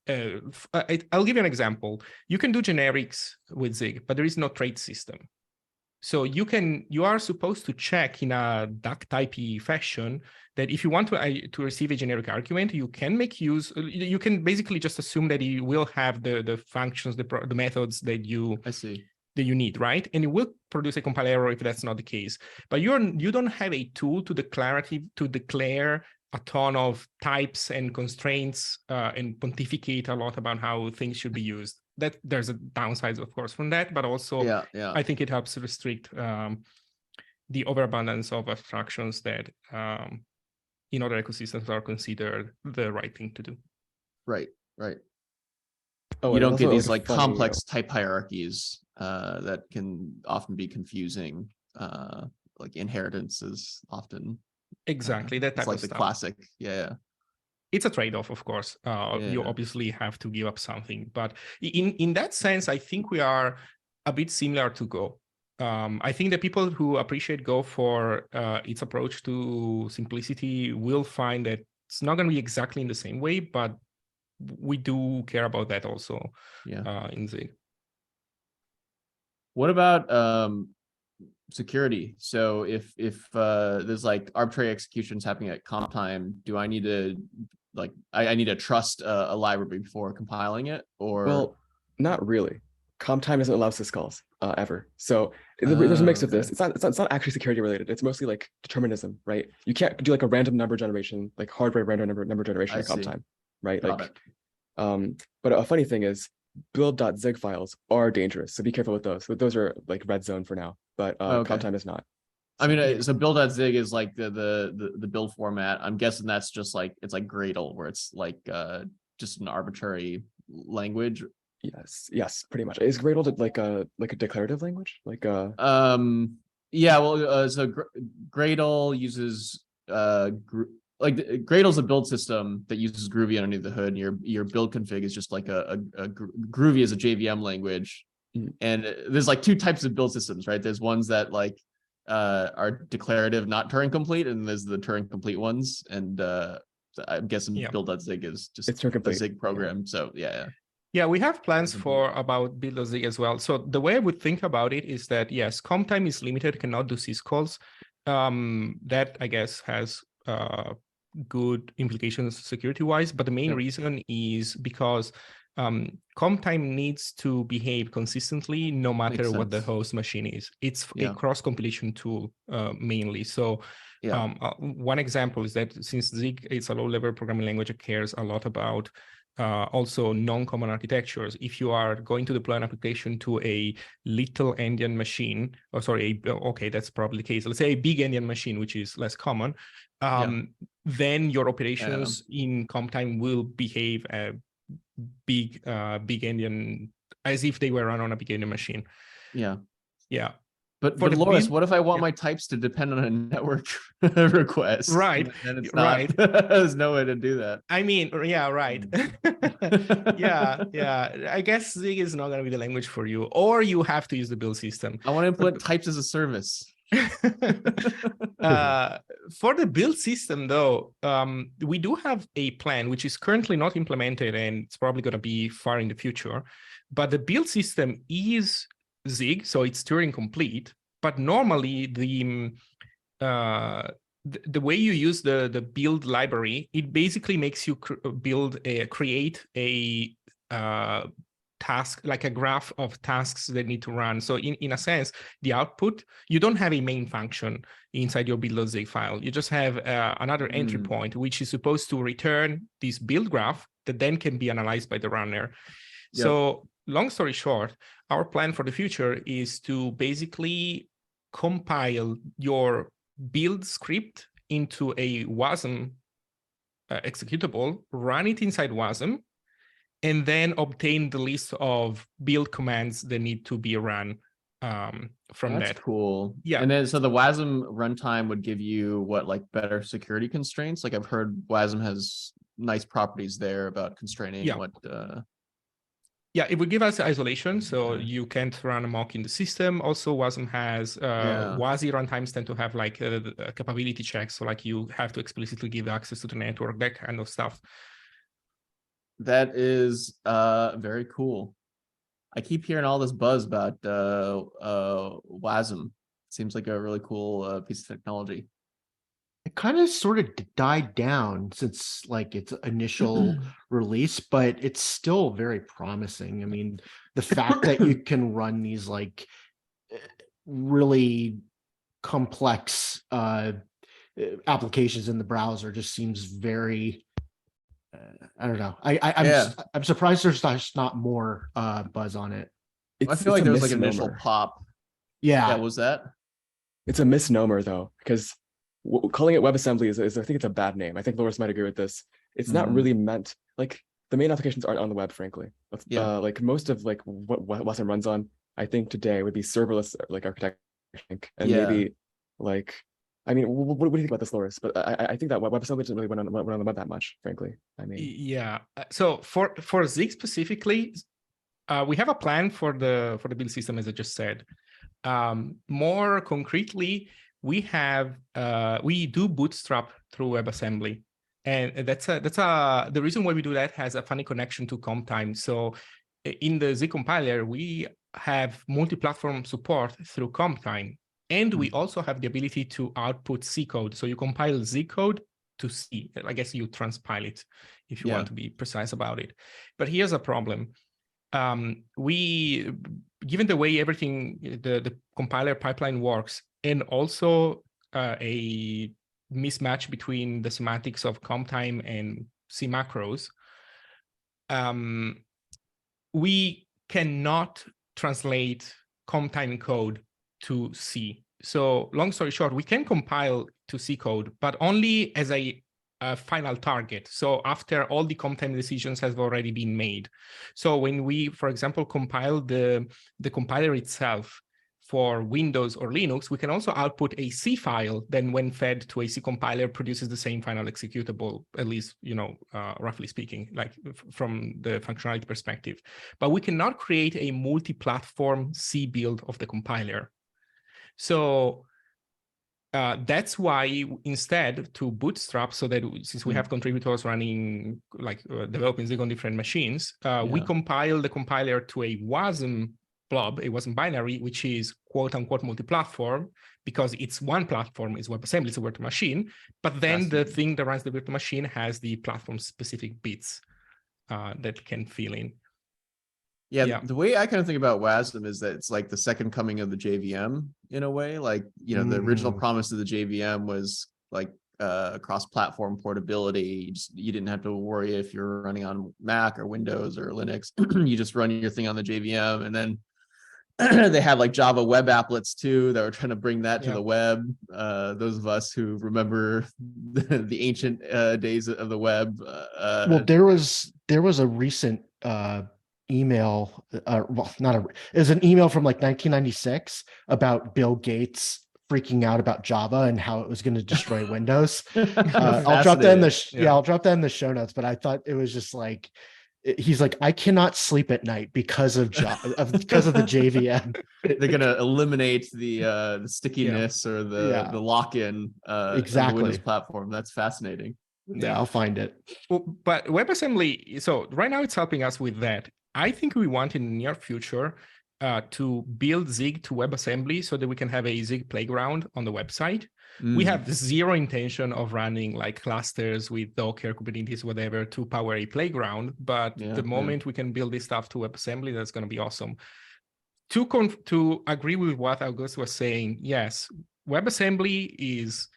give you an example. You can do generics with Zig, but there is no trait system. So you are supposed to check in a duck typey fashion that if you want to receive a generic argument, you can make use. You can basically just assume that you will have the functions, the methods that you need, right? And it will produce a compile error if that's not the case. But you don't have a tool to declare a ton of types and constraints and pontificate a lot about how things should be used. That there's a downside, of course, from that, but also I think it helps restrict the overabundance of abstractions that in other ecosystems are considered the right thing to do. Right. Oh, you don't get these like complex type hierarchies that can often be confusing. Like inheritance is often exactly that type it's like of the stuff. classic. Yeah. It's a trade-off, of course. You obviously have to give up something, but in that sense, I think we are a bit similar to Go. I think that people who appreciate Go for its approach to simplicity will find that it's not going to be exactly in the same way, but we do care about that also in Zig. What about security? So if there's like arbitrary executions happening at comp time, do I need to like I need to trust a library before compiling it, or Well, not really. Comp time doesn't allow syscalls ever. So there's a mix of this. okay. It's not actually security related. It's mostly like determinism, right? You can't do like a random number generation, like hardware random number generation I at comp see. time, right? Got Like, it. but a funny thing is build.zig files are dangerous. So be careful with those. But those are like red zone for now, but Okay. comp time is not. I mean, Yeah. so build.zig is like the build format. I'm guessing that's just like it's like Gradle, where it's like just an arbitrary language. Yes, pretty much. Is Gradle like a declarative language? Like Yeah, well, so Gradle uses like Gradle's a build system that uses Groovy underneath the hood, and your build config is just like a Groovy is a JVM language. And there's like two types of build systems, right? There's ones that like are declarative, not Turing complete, and there's the Turing complete ones. And I'm guessing build.zig is just it's Turing a complete. Zig program. So yeah. Yeah, we have plans for about build.zig as well. So the way I would think about it is that yes, comp time is limited, cannot do syscalls. That I guess has good implications security-wise, but the main reason is because comp time needs to behave consistently no matter what the host machine is. It's a cross-compilation tool mainly. So one example is that since Zig is a low-level programming language, it cares a lot about also non-common architectures. If you are going to deploy an application to a little endian machine, or sorry, okay, that's probably the case. Let's say a big endian machine, which is less common, then your operations in comp time will behave big endian as if they were run on a big endian machine. Yeah. But Loris, what if I want my types to depend on a network request? Right. And it's not, there's no way to do that. I mean, yeah, right. yeah. I guess Zig is not going to be the language for you, or you have to use the build system. I want to implement types as a service. For the build system, though, we do have a plan which is currently not implemented, and it's probably going to be far in the future. But the build system is Zig, so it's Turing complete. But normally, the way you use the build library, it basically makes you create a task, like a graph of tasks that need to run. So in a sense, the output, you don't have a main function inside your build.zig file. You just have another entry point, which is supposed to return this build graph that then can be analyzed by the runner. So long story short, our plan for the future is to basically compile your build script into a WASM executable, run it inside WASM, and then obtain the list of build commands that need to be run from that. That's cool. Yeah. And then so the WASM runtime would give you what, like better security constraints? Like I've heard WASM has nice properties there about constraining what Yeah, it would give us isolation, so you can't run a mock in the system. Also, WASM has WASI runtimes tend to have like a capability checks, so like you have to explicitly give access to the network, that kind of stuff. That is very cool. I keep hearing all this buzz about WASM. Seems like a really cool piece of technology. It kind of sort of died down since like its initial release, but it's still very promising. I mean, the fact that you can run these like really complex applications in the browser just seems very I don't know. I'm surprised there's not more buzz on it. I feel like there was like an initial pop. Yeah, was that? It's a misnomer though, because calling it WebAssembly is I think it's a bad name. I think Loris might agree with this. It's not really meant, like the main applications aren't on the web, frankly. Like most of like what WASM runs on, I think today would be serverless like architecture, and maybe like, I mean, what do you think about this, Loris? But I think that WebAssembly doesn't really run on the web that much, frankly. I mean, yeah. So for Zig specifically, we have a plan for the build system, as I just said. More concretely, we do bootstrap through WebAssembly. And the reason why we do that has a funny connection to CompTime. So in the Zig compiler, we have multi-platform support through CompTime. And we also have the ability to output C code. So you compile Z code to C. I guess you transpile it if you want to be precise about it. But here's a problem. Given the way everything, the compiler pipeline works, and also a mismatch between the semantics of CompTime and C macros, we cannot translate CompTime code to C. So long story short, we can compile to C code, but only as a final target. So after all the CompTime decisions have already been made. So when we, for example, compile the compiler itself for Windows or Linux, we can also output a C file. Then when fed to a C compiler, produces the same final executable, at least, roughly speaking, like from the functionality perspective. But we cannot create a multi-platform C build of the compiler. So that's why instead to bootstrap, so that since we have contributors running, developing Zig on different machines, we compile the compiler to a WASM blob, a WASM binary, which is quote unquote multi-platform, because it's one platform, is WebAssembly, it's a virtual machine. But then the thing that runs the virtual machine has the platform specific bits that can fill in. Yeah, the way I kind of think about WASM is that it's like the second coming of the JVM in a way. Like, the original promise of the JVM was like cross-platform portability. You didn't have to worry if you're running on Mac or Windows or Linux. You just run your thing on the JVM, and then they had like Java web applets too that were trying to bring that to the web. Those of us who remember the ancient days of the web. Well, there was a recent email, it was an email from like 1996 about Bill Gates freaking out about Java and how it was going to destroy Windows. I'll drop that in the I'll drop that in the show notes. But I thought it was just like, he's like, I cannot sleep at night because of because of the JVM. They're gonna eliminate the stickiness or the lock-in of the Windows platform. That's fascinating. Yeah, I'll find it. Well, but WebAssembly, so right now it's helping us with that. I think we want in the near future to build Zig to WebAssembly so that we can have a Zig playground on the website. We have zero intention of running like clusters with Docker, Kubernetes, whatever to power a playground. But the moment we can build this stuff to WebAssembly, that's going to be awesome. To agree with what Auguste was saying, yes, WebAssembly is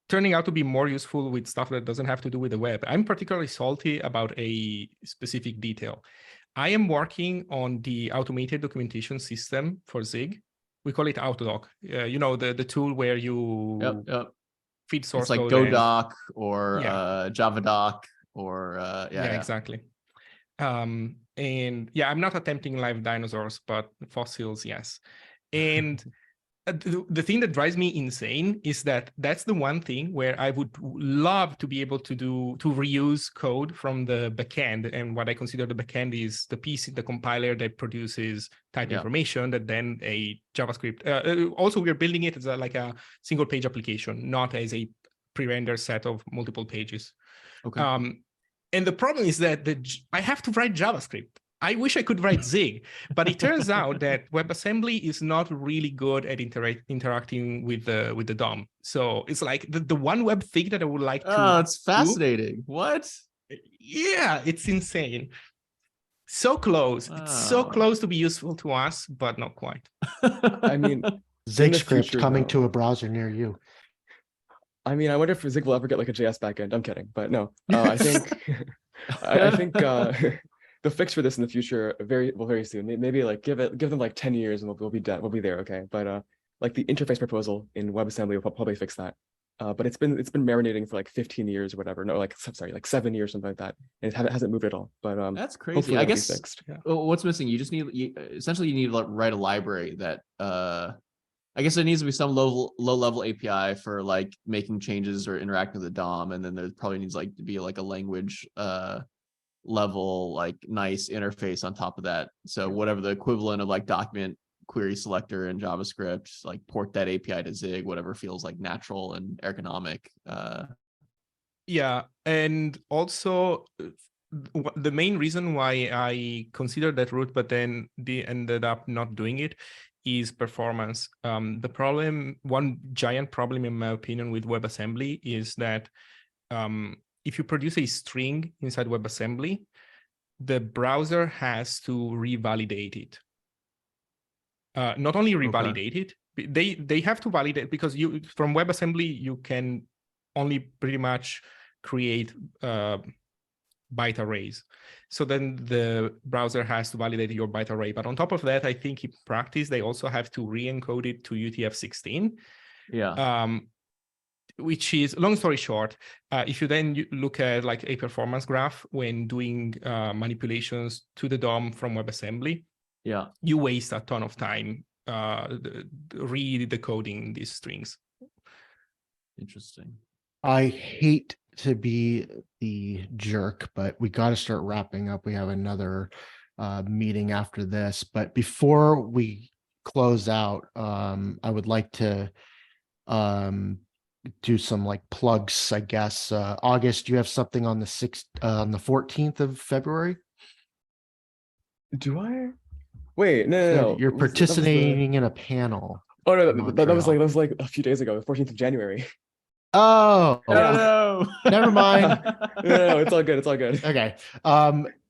turning out to be more useful with stuff that doesn't have to do with the web. I'm particularly salty about a specific detail. I am working on the automated documentation system for Zig. We call it Autodoc. The tool where you feed source code. It's like GoDoc or JavaDoc or exactly. And I'm not attempting live dinosaurs, but fossils, yes. And the thing that drives me insane is that that's the one thing where I would love to be able to reuse code from the backend. And what I consider the backend is the piece, the compiler that produces type information that then a JavaScript. Also, we're building it as like a single page application, not as a pre-rendered set of multiple pages. Okay. And the problem is that I have to write JavaScript. I wish I could write Zig, but it turns out that WebAssembly is not really good at interacting with the DOM. So it's like the one web thing that I would like to. Oh, it's fascinating. What? Yeah, it's insane. So close. It's so close to be useful to us, but not quite. I mean, Zig script coming to a browser near you. I mean, I wonder if Zig will ever get like a JS backend. I'm kidding, but no. I think I think the fix for this in the future very soon. Maybe like give them like 10 years and we'll be dead. We'll be there. Okay. But like the interface proposal in WebAssembly will probably fix that. But it's been marinating for like 15 years or whatever. No, like 7 years, something like that. And it hasn't moved at all. But that's crazy. I guess what's missing? You just need essentially you need to write a library that I guess there needs to be some low level API for like making changes or interacting with the DOM, and then there probably needs like to be like a language level like nice interface on top of that. So whatever the equivalent of like document query selector in JavaScript, like port that API to Zig, whatever feels like natural and ergonomic. Yeah, and also the main reason why I considered that route, but then they ended up not doing it, is performance. The problem, one giant problem in my opinion with WebAssembly is that if you produce a string inside WebAssembly, the browser has to revalidate it. Not only revalidate it, they have to validate, because you from WebAssembly you can only pretty much create byte arrays. So then the browser has to validate your byte array. But on top of that, I think in practice, they also have to re-encode it to UTF-16. Yeah. Which is, long story short, if you then look at like a performance graph when doing manipulations to the DOM from WebAssembly, Yeah. you waste a ton of time re-decoding these strings. Interesting. I hate to be the jerk, but we got to start wrapping up. We have another meeting after this. But before we close out, I would like to do some like plugs, I guess. August, do you have something on the 14th of February? Do I? Wait, no. You're Was- that was the- participating in a panel. Oh no, in that was Montreal. like a few days ago, the 14th of January. Oh, Oh no. Never mind. No, it's all good. It's all good. Okay.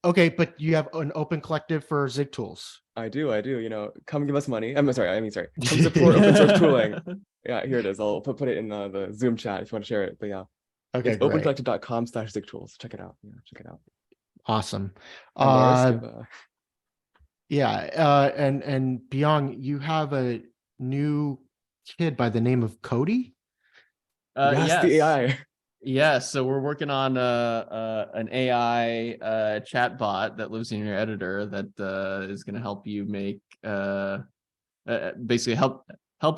Okay, but you have an open collective for Zig tools. I do. You know, come give us money. Sorry. Come support open source tooling. Yeah, here it is. I'll put it in the Zoom chat if you want to share it. But yeah, Okay, it's great. opencollective.com/zigtools. Check it out. Yeah, check it out. Awesome. And Lars, you have, Yeah, and Byong, you have a new kid by the name of Cody. yes, the AI. Yes, so we're working on an AI chat bot that lives in your editor that is going to help you make basically help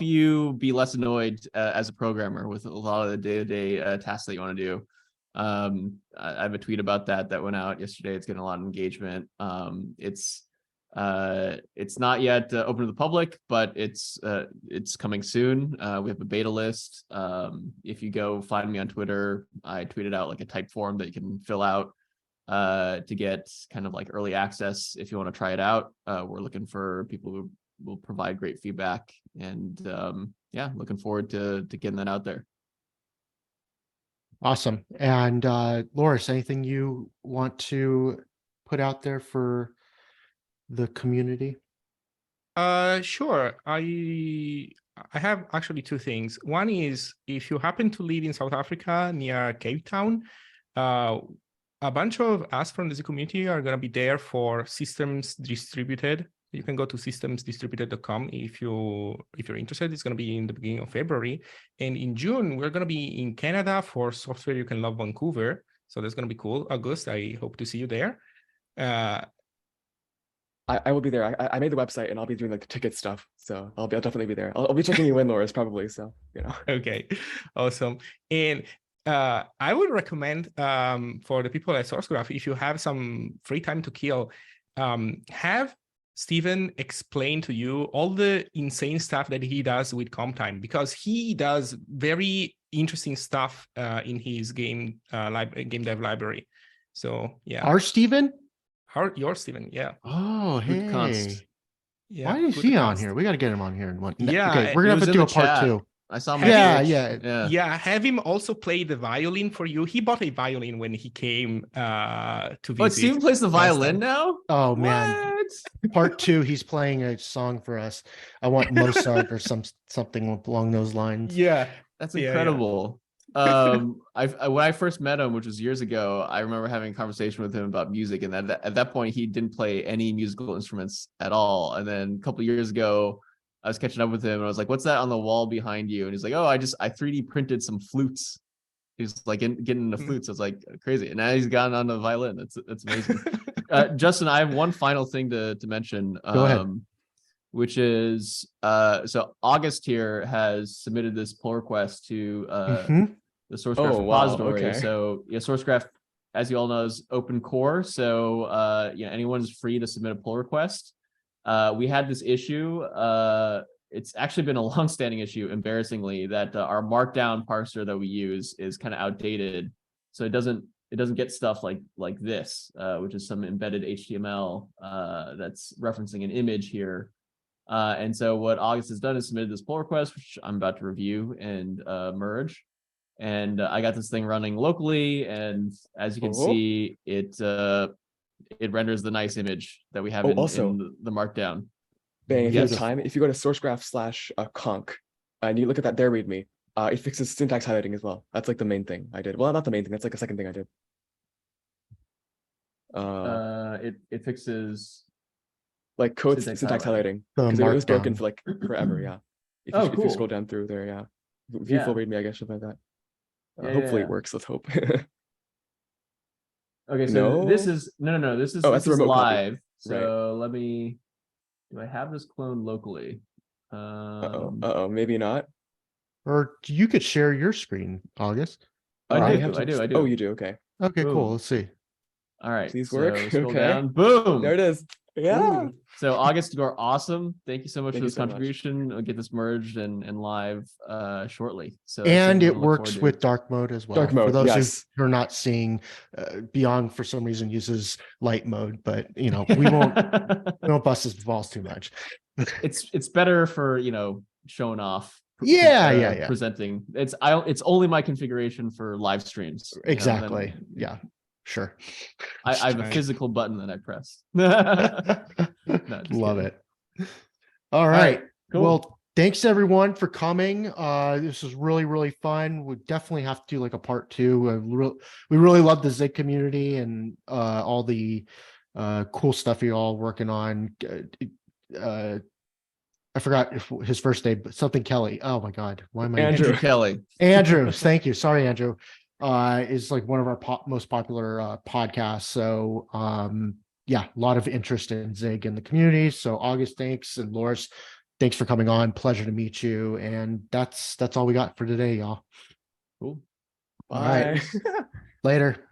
you be less annoyed as a programmer with a lot of the day-to-day tasks that you want to do. I have a tweet about that went out yesterday. It's getting a lot of engagement. It's not yet open to the public, but it's coming soon. We have a beta list. If you go find me on Twitter, I tweeted out like a type form that you can fill out to get kind of like early access if you want to try it out. We're looking for people who will provide great feedback, and yeah, looking forward to getting that out there. Awesome. And Loris, anything you want to put out there for the community? Sure. I have actually two things. One is, if you happen to live in South Africa near Cape Town, a bunch of us from the community are going to be there for Systems Distributed. You can go to systemsdistributed.com if you're interested. It's going to be in the beginning of February, and in June we're going to be in Canada for Software You Can Love Vancouver. So that's going to be cool. August, I hope to see you there. I will be there. I made the website and I'll be doing like the ticket stuff. So I'll definitely be there. I'll be checking you in, Loris, probably. So, you know. Okay, awesome. And I would recommend for the people at Sourcegraph, if you have some free time to kill, have Stephen explain to you all the insane stuff that he does with CompTime, because he does very interesting stuff in his game dev library. So yeah. Our Stephen? Your Stephen, yeah. Oh, hey. Yeah. Why is he on here? We got to get him on here in one. Yeah, Okay, we're gonna have to do a part 2. I saw him. Yeah. Have him also play the violin for you. He bought a violin when he came to visit. But Steven plays the violin now? Oh man. What? Part 2, he's playing a song for us. I want Mozart or something along those lines. Yeah, That's incredible. When I first met him, which was years ago, I remember having a conversation with him about music, and at that point he didn't play any musical instruments at all. And then a couple of years ago, I was catching up with him and I was like, "What's that on the wall behind you?" And he's like, "Oh, I 3D printed some flutes." He's like getting into flutes. I was like, crazy. And now he's gotten on the violin. That's amazing. Justin, I have one final thing to mention. Go ahead. Which is so August here has submitted this pull request to the Sourcegraph repository. Okay. So yeah, Sourcegraph, as you all know, is open core. So yeah, anyone's free to submit a pull request. we had this issue. It's actually been a long-standing issue, embarrassingly, that our Markdown parser that we use is kind of outdated, so it doesn't get stuff like this, which is some embedded HTML that's referencing an image here. And so what August has done is submitted this pull request, which I'm about to review and merge. And I got this thing running locally, and as you can see, it renders the nice image that we have in the Markdown. Bang, if you have Yes. time, if you go to sourcegraph/conc and you look at that there readme, it fixes syntax highlighting as well. That's like the main thing I did. Well, not the main thing. That's like a second thing I did. It fixes Like code syntax syntax highlighting. The Because it was broken Markdown. for like forever. Yeah. If Oh, if you cool. scroll down through there, yeah. View Yeah. full readme, I guess, something like that. Yeah, Hopefully yeah. it works. Let's hope. Okay, so this No? is no. This is Oh, this that's the is remote copy. live. So let me. Do I have this cloned locally? Uh-oh, maybe not. Or you could share your screen, August. I have do. to- I do. Oh, you do. Okay. Okay, cool. Boom. Let's see. All right. Please so work. Scroll Okay. down. Boom. There it is. Yeah. Ooh. So August, you are awesome. Thank you so much Thank for you this so much. contribution. We'll get this merged and live shortly. So And something it to look works forward with to. dark mode as well. Dark For mode, those yes. who are not seeing, Beyond for some reason uses light mode, but you know we won't bust his balls too much. It's better for showing off. Yeah. Presenting. It's only my configuration for live streams. Exactly. Yeah. Sure. I have a Right. physical button that I press. Just Love kidding. it. All right. Cool. Well, thanks everyone for coming. This was really fun. We definitely have to do like a part 2. We really love the Zig community and all the cool stuff you're all working on. I forgot his first name, but something Kelly. Oh my God. Why am I? Andrew. Kelly. Andrew. Thank you. Sorry, Andrew. Is like one of our most popular podcasts. So yeah, a lot of interest in Zig in the community. So August, thanks, and Loris, thanks for coming on. Pleasure to meet you. And that's all we got for today, y'all. Cool. All right. Bye. Later.